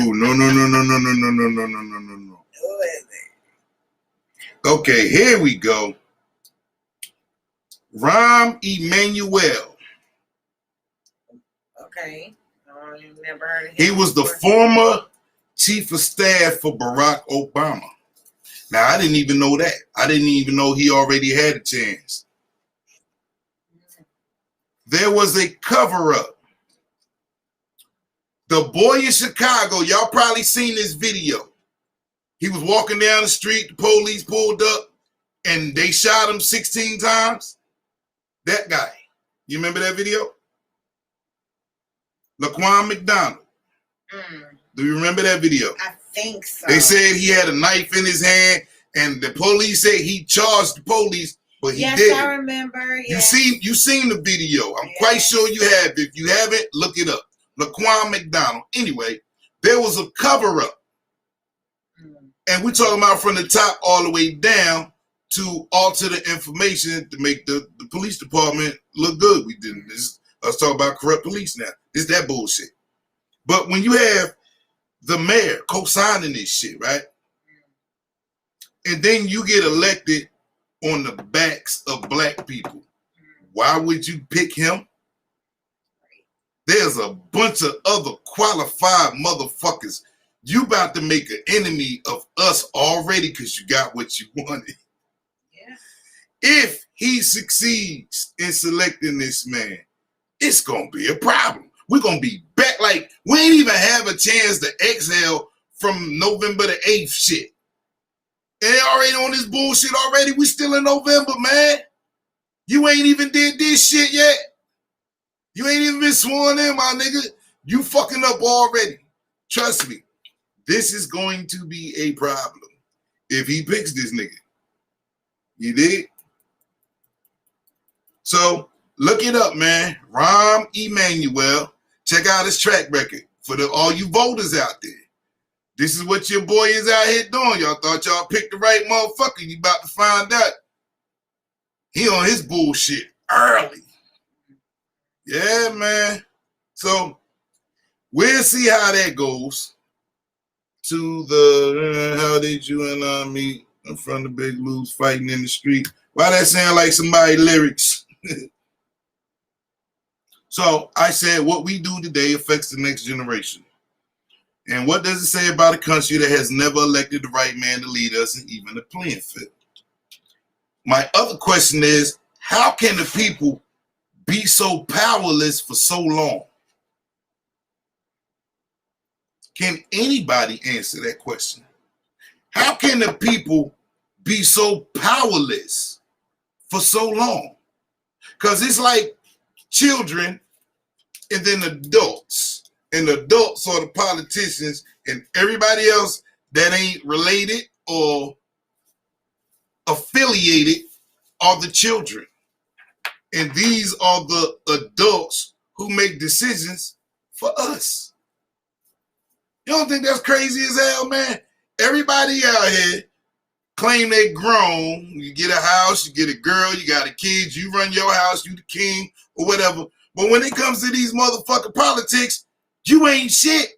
Who is it? Okay, here we go. Rahm Emanuel. Okay. I've never heard of him. He was the former chief of staff for Barack Obama. Now, I didn't even know that. I didn't even know he already had a chance. There was a cover-up. The boy in Chicago, y'all probably seen this video. He was walking down the street, the police pulled up, and they shot him 16 times. That guy. You remember that video? Laquan McDonald. Do you remember that video? I think so. They said he had a knife in his hand, and the police said he charged the police, but he didn't. Yes, I remember. Yes. You seen the video. I'm quite sure you have. If you haven't, look it up. Laquan McDonald. Anyway, there was a cover-up. And we're talking about from the top all the way down to alter the information to make the police department look good. We didn't. Let's talk about corrupt police now. It's that bullshit. But when you have the mayor co-signing this shit, right? And then you get elected on the backs of black people. Why would you pick him? There's a bunch of other qualified motherfuckers. You about to make an enemy of us already because you got what you wanted. Yeah. If he succeeds in selecting this man, it's going to be a problem. We're going to be back like we ain't even have a chance to exhale from November the 8th shit. And they already on this bullshit already. We still in November, man. You ain't even did this shit yet. You ain't even been sworn in, my nigga. You fucking up already. Trust me. This is going to be a problem if he picks this nigga. You dig? So look it up, man. Rahm Emanuel. Check out his track record for all you voters out there. This is what your boy is out here doing. Y'all thought y'all picked the right motherfucker. You about to find out. He on his bullshit early. Yeah, man. So we'll see how that goes. To the how did you and I meet in front of Big Lou's fighting in the street? Why that sound like somebody lyrics? So I said, what we do today affects the next generation. And what does it say about a country that has never elected the right man to lead us in even the playing field? My other question is, how can the people be so powerless for so long? Can anybody answer that question? How can the people be so powerless for so long? Because it's like children and then adults. And the adults are the politicians, and everybody else that ain't related or affiliated are the children. And these are the adults who make decisions for us. You don't think that's crazy as hell, man? Everybody out here claim they grown. You get a house, you get a girl, you got a kid, you run your house, you the king or whatever. But when it comes to these motherfucking politics, you ain't shit.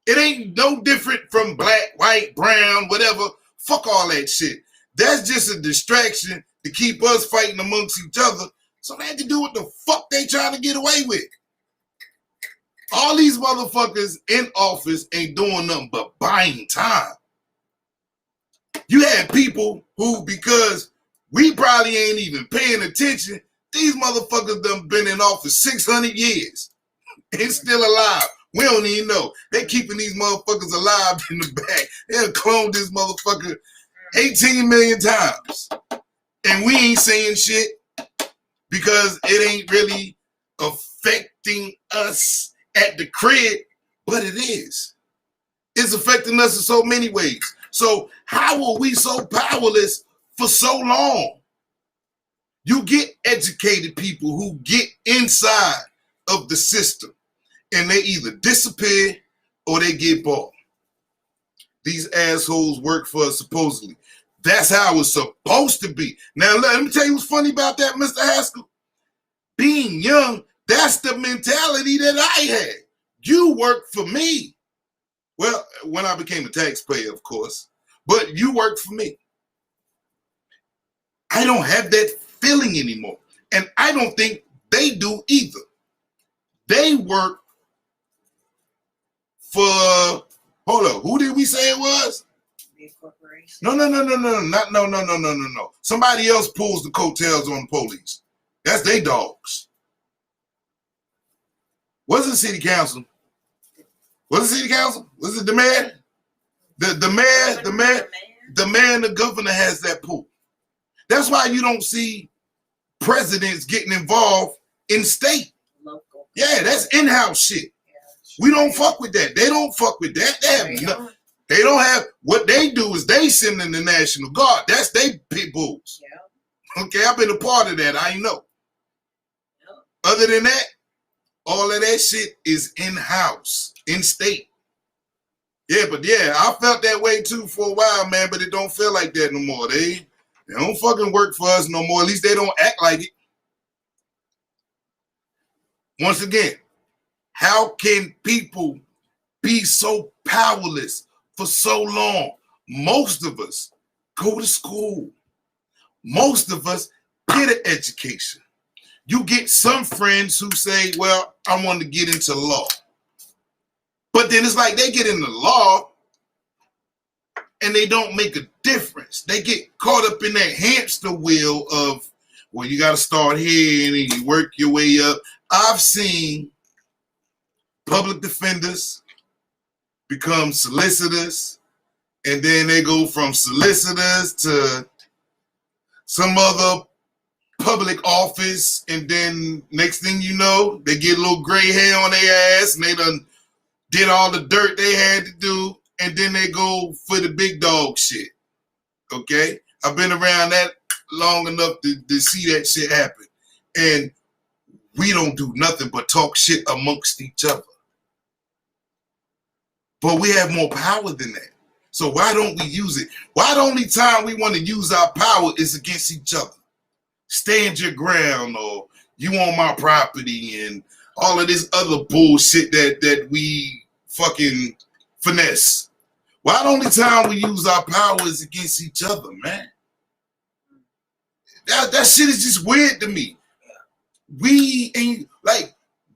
It ain't no different from black, white, brown, whatever. Fuck all that shit. That's just a distraction to keep us fighting amongst each other so they can do what the fuck they trying to get away with. All these motherfuckers in office ain't doing nothing but buying time. You had people who, because we probably ain't even paying attention, these motherfuckers done been in office 600 years. It's still alive. We don't even know. They keeping these motherfuckers alive in the back. They'll clone this motherfucker 18 million times. And we ain't saying shit because it ain't really affecting us at the crib, but it is. It's affecting us in so many ways. So how are we so powerless for so long? You get educated people who get inside of the system and they either disappear or they get bought. These assholes work for us supposedly. That's how it's supposed to be. Now, let me tell you what's funny about that, Mr. Haskell. Being young, that's the mentality that I had. You work for me. Well, when I became a taxpayer, of course, but you work for me. I don't have that feeling anymore. And I don't think they do either. They work for, hold up, who did we say it was? Big corporation. No. Somebody else pulls the coattails on the police. That's they dogs. Was it city council? Was it city council? Was it the mayor? The mayor and the governor has that pull. That's why you don't see presidents getting involved in state. Local. Yeah, that's in-house shit. Yeah. We don't fuck with that. They don't fuck with that. They don't have, what they do is they send in the National Guard. That's they pit bulls. Yeah. Okay, I've been a part of that. I know. Yeah. Other than that, all of that shit is in-house, in-state. Yeah, but yeah, I felt that way too for a while, man, but it don't feel like that no more. They don't fucking work for us no more. At least they don't act like it. Once again, how can people be so powerless for so long? Most of us go to school. Most of us get an education. You get some friends who say, well, I want to get into law. But then it's like they get into law and they don't make a difference. They get caught up in that hamster wheel of, well, you got to start here and then you work your way up. I've seen public defenders become solicitors, and then they go from solicitors to some other public office, and then next thing you know, they get a little gray hair on their ass, and they done did all the dirt they had to do, and then they go for the big dog shit. Okay? I've been around that long enough to see that shit happen. And we don't do nothing but talk shit amongst each other. But we have more power than that. So why don't we use it? Why the only time we want to use our power is against each other? Stand your ground, or You on my property and all of this other bullshit that we fucking finesse. Why the only time we use our power is against each other, man? That shit is just weird to me. We ain't like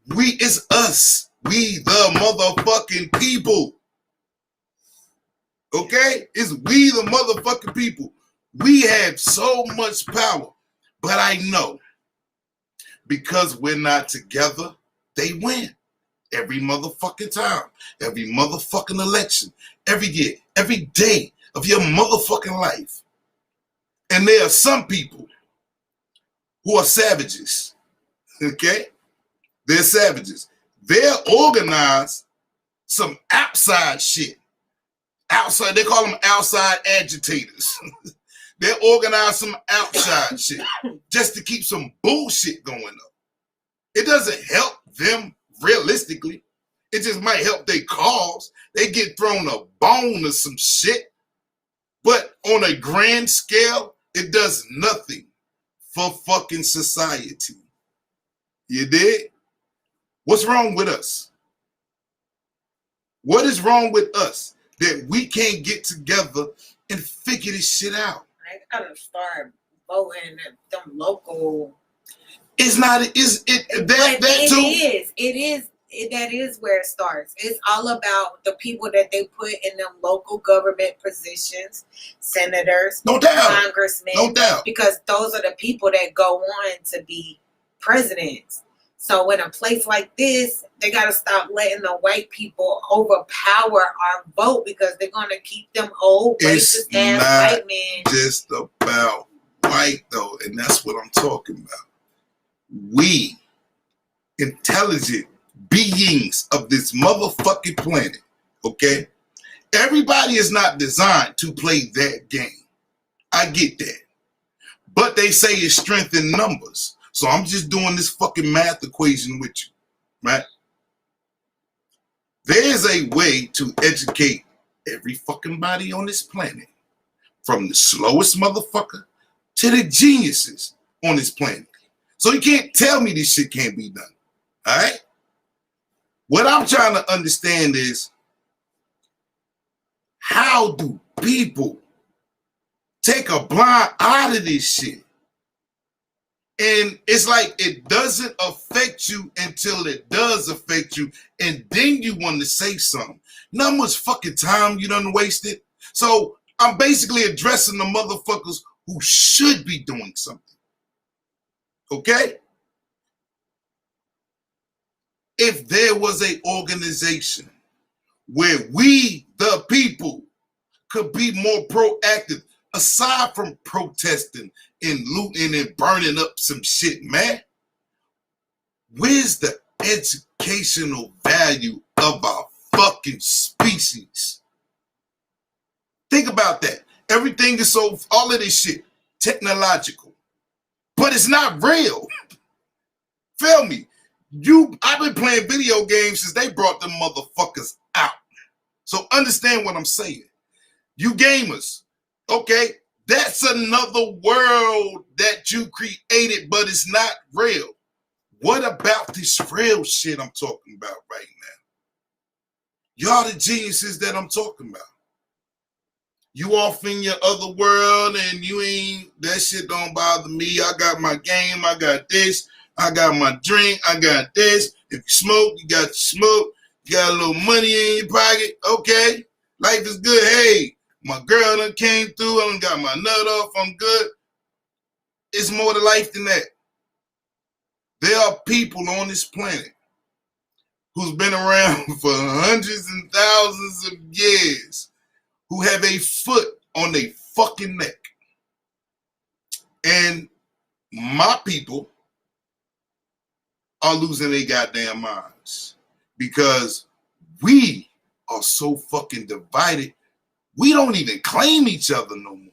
it's us. We the motherfucking people. Okay? It's we the motherfucking people. We have so much power. But I know because we're not together, they win. Every motherfucking time. Every motherfucking election. Every year. Every day of your motherfucking life. And there are some people who are savages. Okay? They're savages. They're organized some outside shit. Outside, they call them outside agitators. They organize some outside shit just to keep some bullshit going up. It doesn't help them realistically. It just might help their cause. They get thrown a bone or some shit. But on a grand scale, it does nothing for fucking society. You dig? What's wrong with us? What is wrong with us that we can't get together and figure this shit out? I gotta start voting at them local. It's not. Is it that too? That is where it starts. It's all about the people that they put in them local government positions, senators, no doubt, congressmen, no doubt, because those are the people that go on to be presidents. So in a place like this, they got to stop letting the white people overpower our vote because they're going to keep them old, racist ass white men. Just about white though, and that's what I'm talking about. We, intelligent beings of this motherfucking planet, okay? Everybody is not designed to play that game. I get that. But they say it's strength in numbers. So I'm just doing this fucking math equation with you, right? There's a way to educate every fucking body on this planet, from the slowest motherfucker to the geniuses on this planet. So you can't tell me this shit can't be done, all right? What I'm trying to understand is, how do people take a blind eye to this shit? And it's like it doesn't affect you until it does affect you, and then you want to say something. You know how much fucking time you done wasted? So I'm basically addressing the motherfuckers who should be doing something. Okay? If there was an organization where we, the people, could be more proactive, aside from protesting and looting and burning up some shit, man, where's the educational value of our fucking species? Think about that. Everything is so, all of this shit, technological, but it's not real. Feel me? I've been playing video games since they brought them motherfuckers out. So understand what I'm saying. You gamers, okay, that's another world that you created, but it's not real. What about this real shit I'm talking about right now? Y'all the geniuses that I'm talking about. You off in your other world and you ain't, that shit don't bother me. I got my game, I got this, I got my drink, I got this. If you smoke, you got your smoke. You got a little money in your pocket, okay. Life is good. Hey, my girl done came through, I done got my nut off, I'm good. It's more to life than that. There are people on this planet who's been around for hundreds and thousands of years who have a foot on their fucking neck. And my people are losing their goddamn minds because we are so fucking divided. We don't even claim each other no more.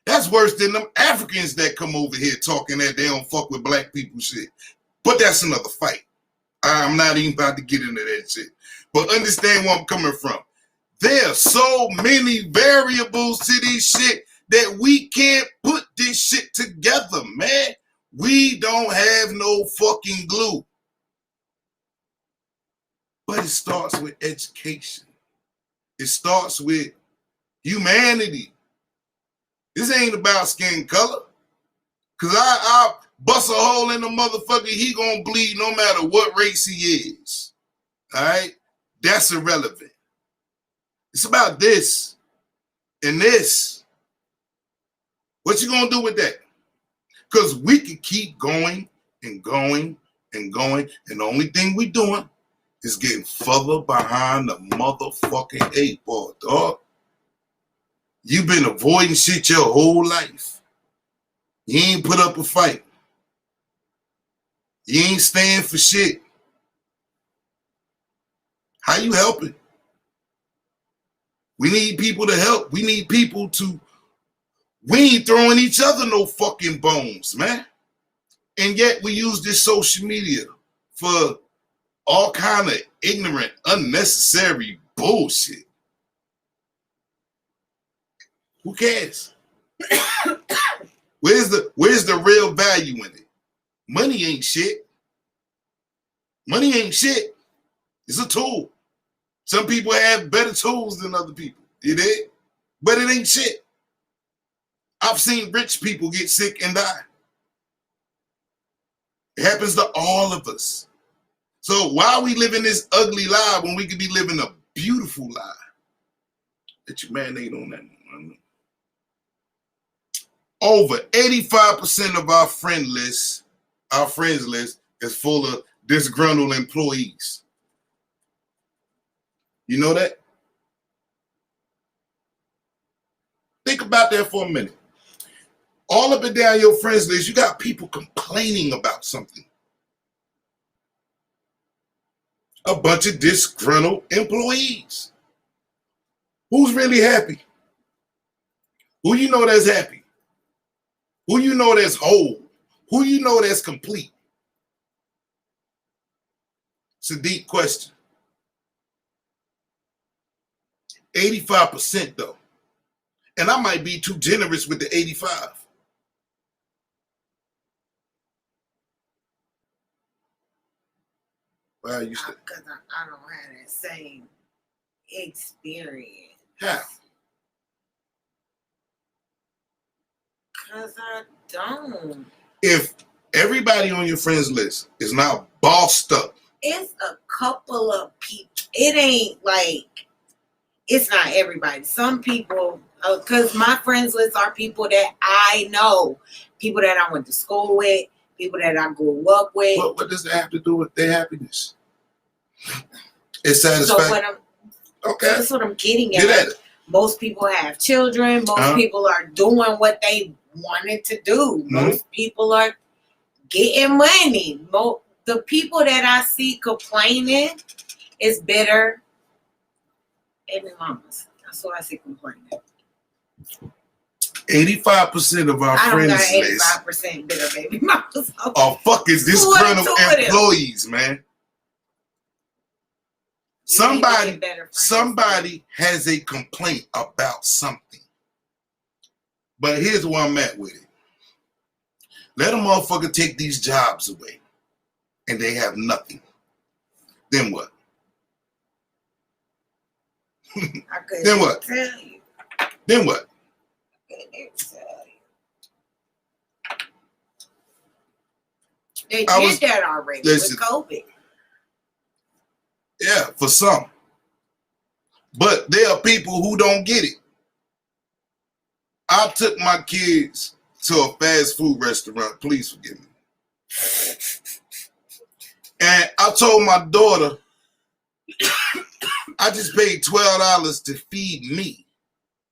That's worse than them Africans that come over here talking that they don't fuck with black people shit. But that's another fight. I'm not even about to get into that shit. But understand where I'm coming from. There are so many variables to this shit that we can't put this shit together, man. We don't have no fucking glue. But it starts with education. It starts with humanity. This ain't about skin color. Cause I bust a hole in the motherfucker, he gonna bleed no matter what race he is. All right? That's irrelevant. It's about this and this. What you gonna do with that? Because we can keep going and going and going, and the only thing we doing is getting further behind the motherfucking 8-ball, dog. You've been avoiding shit your whole life. You ain't put up a fight. You ain't stand for shit. How you helping? We need people to help. We need people to... We ain't throwing each other no fucking bones, man. And yet we use this social media for all kind of ignorant, unnecessary bullshit. Who cares? Where's the real value in it? Money ain't shit. Money ain't shit. It's a tool. Some people have better tools than other people. You did? But it ain't shit. I've seen rich people get sick and die. It happens to all of us. So why are we living this ugly lie when we could be living a beautiful lie? That you marinate on that. Over 85% of our friends list is full of disgruntled employees. You know that? Think about that for a minute. All up and down your friends list, you got people complaining about something. A bunch of disgruntled employees. Who's really happy? Who you know that's happy? Who you know that's whole? Who you know that's complete? It's a deep question. 85% though. And I might be too generous with the 85. Wow, you said Because I don't have that same experience. how? Because I don't. If everybody on your friends list is not bossed up, It's a couple of people. It ain't like, it's not everybody. Some people, because my friends list are people that I know, people that I went to school with, people that I grew up with. what does that have to do with their happiness? It's So satisfaction. Okay. that's what I'm getting Get at at. it. Most people have children. Most people are doing what they wanted to do. Most people are getting money. The people that I see complaining is bitter. Baby mamas. That's what I see complaining. 85% of our I don't friends got list 85% bitter baby mamas. are fucking disgruntled Two of them. employees, man. You need to get better friends. Somebody has a complaint about something. But here's where I'm at with it. Let a motherfucker take these jobs away and they have nothing. Then what? I couldn't Then what? tell you. Then what? Couldn't tell you. They did that already with COVID. Yeah, for some. But there are people who don't get it. I took my kids to a fast food restaurant. Please forgive me. And I told my daughter, I just paid $12 to feed me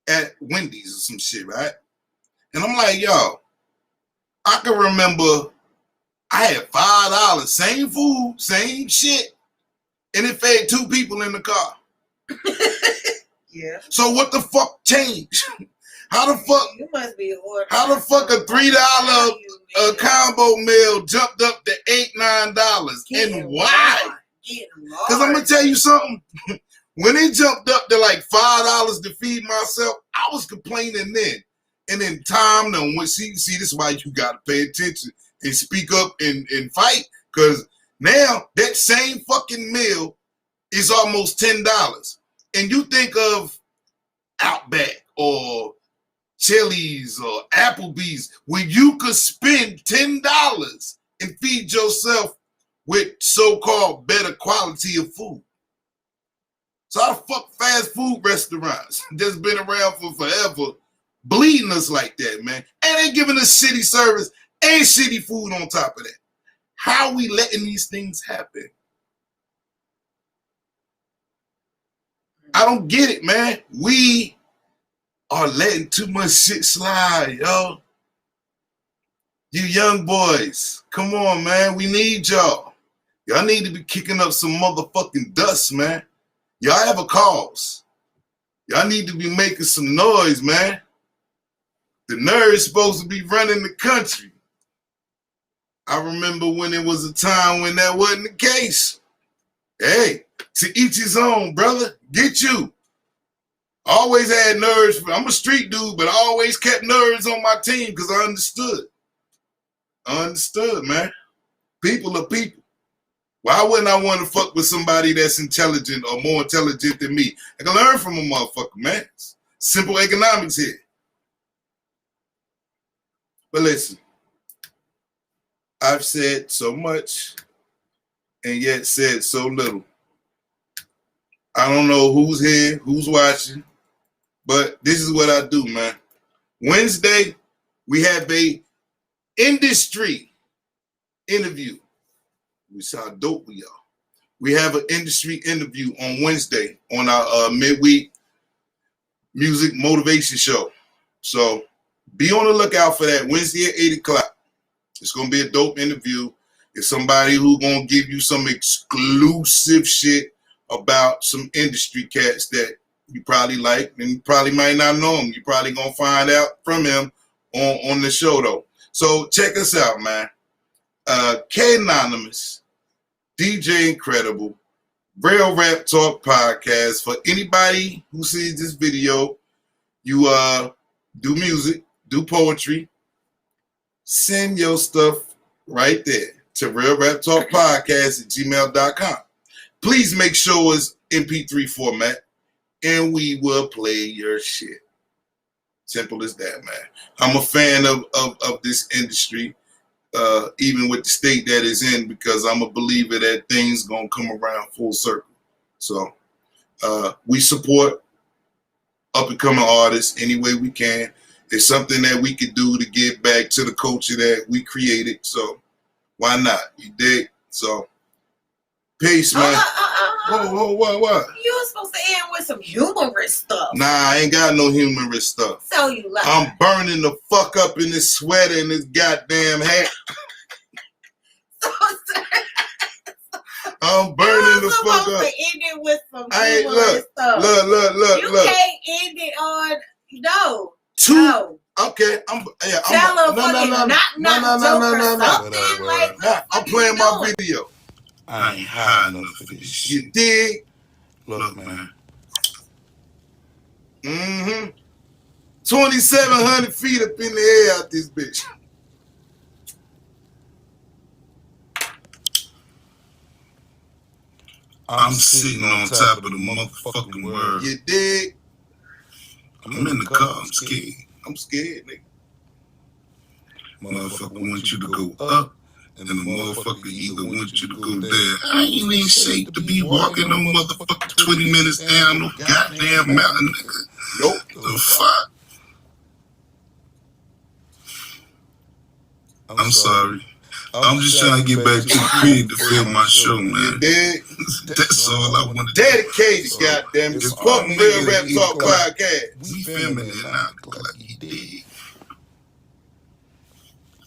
at Wendy's or some shit, right? And I'm like, yo, I can remember I had $5, same food, same shit, and it fed 2 people in the car. Yeah. So what the fuck changed? How the fuck? You must be ordering. How the fuck a $3 combo meal jumped up to $8-9? And why? Because I'm gonna tell you something. When it jumped up to like $5 to feed myself, I was complaining then. And then time, see, this is why you gotta pay attention and speak up and fight, because now that same fucking meal is almost $10. And you think of Outback or Chili's or Applebee's, where you could spend $10 and feed yourself with so-called better quality of food. So how the fuck fast food restaurants that's been around for forever bleeding us like that, man? And they giving us shitty service and shitty food on top of that. How are we letting these things happen? I don't get it, man. We are letting too much shit slide, yo. You young boys, come on, man. We need y'all. Y'all need to be kicking up some motherfucking dust, man. Y'all have a cause. Y'all need to be making some noise, man. The nerd's supposed to be running the country. I remember when it was a time when that wasn't the case. Hey, to each his own, brother. Get you. Always had nerds. I'm a street dude, but I always kept nerds on my team because I understood. Man. People are people. Why wouldn't I want to fuck with somebody that's intelligent or more intelligent than me? I can learn from a motherfucker, man. It's simple economics here. But listen, I've said so much and yet said so little. I don't know who's here, who's watching, but this is what I do, man. Wednesday, we have a industry interview. We saw how dope we are. We have an industry interview on Wednesday on our midweek music motivation show. So be on the lookout for that Wednesday at 8 o'clock. It's going to be a dope interview. It's somebody who's going to give you some exclusive shit about some industry cats that you probably like, and you probably might not know him. You're probably going to find out from him on the show, though. So check us out, man. K Anonymous, DJ Incredible, Real Rap Talk Podcast. For anybody who sees this video, you do music, do poetry, send your stuff right there to Real Rap Talk Podcast at gmail.com. Please make sure it's MP3 format, and we will play your shit. Simple as that, man. I'm a fan of this industry, even with the state that it's in, because I'm a believer that things gonna come around full circle. So we support up and coming artists any way we can. It's something that we could do to give back to the culture that we created. So why not? You dig? So peace, man. Whoa, what? You were supposed to end with some humorous stuff. Nah, I ain't got no humorous stuff. So you like? I'm burning the fuck up in this sweater and this goddamn hat. I'm burning the fuck up. You supposed to end it with some humorous stuff. Look. You can't end it on no. Okay, Tell a fucking knock joke or something like that. I'm playing my video. I ain't high enough for this shit. You dig? Look, man. 2,700 feet up in the air out this bitch. I'm sitting on top of the motherfucking world. You dig? I'm in the car. I'm scared. I'm scared, nigga. Motherfucker want you to go up, and the motherfucker either want you to go down. I ain't even safe to be walking no motherfucker 20 minutes down no goddamn mountain, nigga. Nope. The fuck? I'm sorry. I'm just trying to get back to the crib to film my show, man. You dig? That's all I want to do. Dedicated, goddamn it. Fuck Real Rap Talk Podcast. We filming it now, like you did.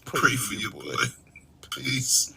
Pray for your boy. Peace.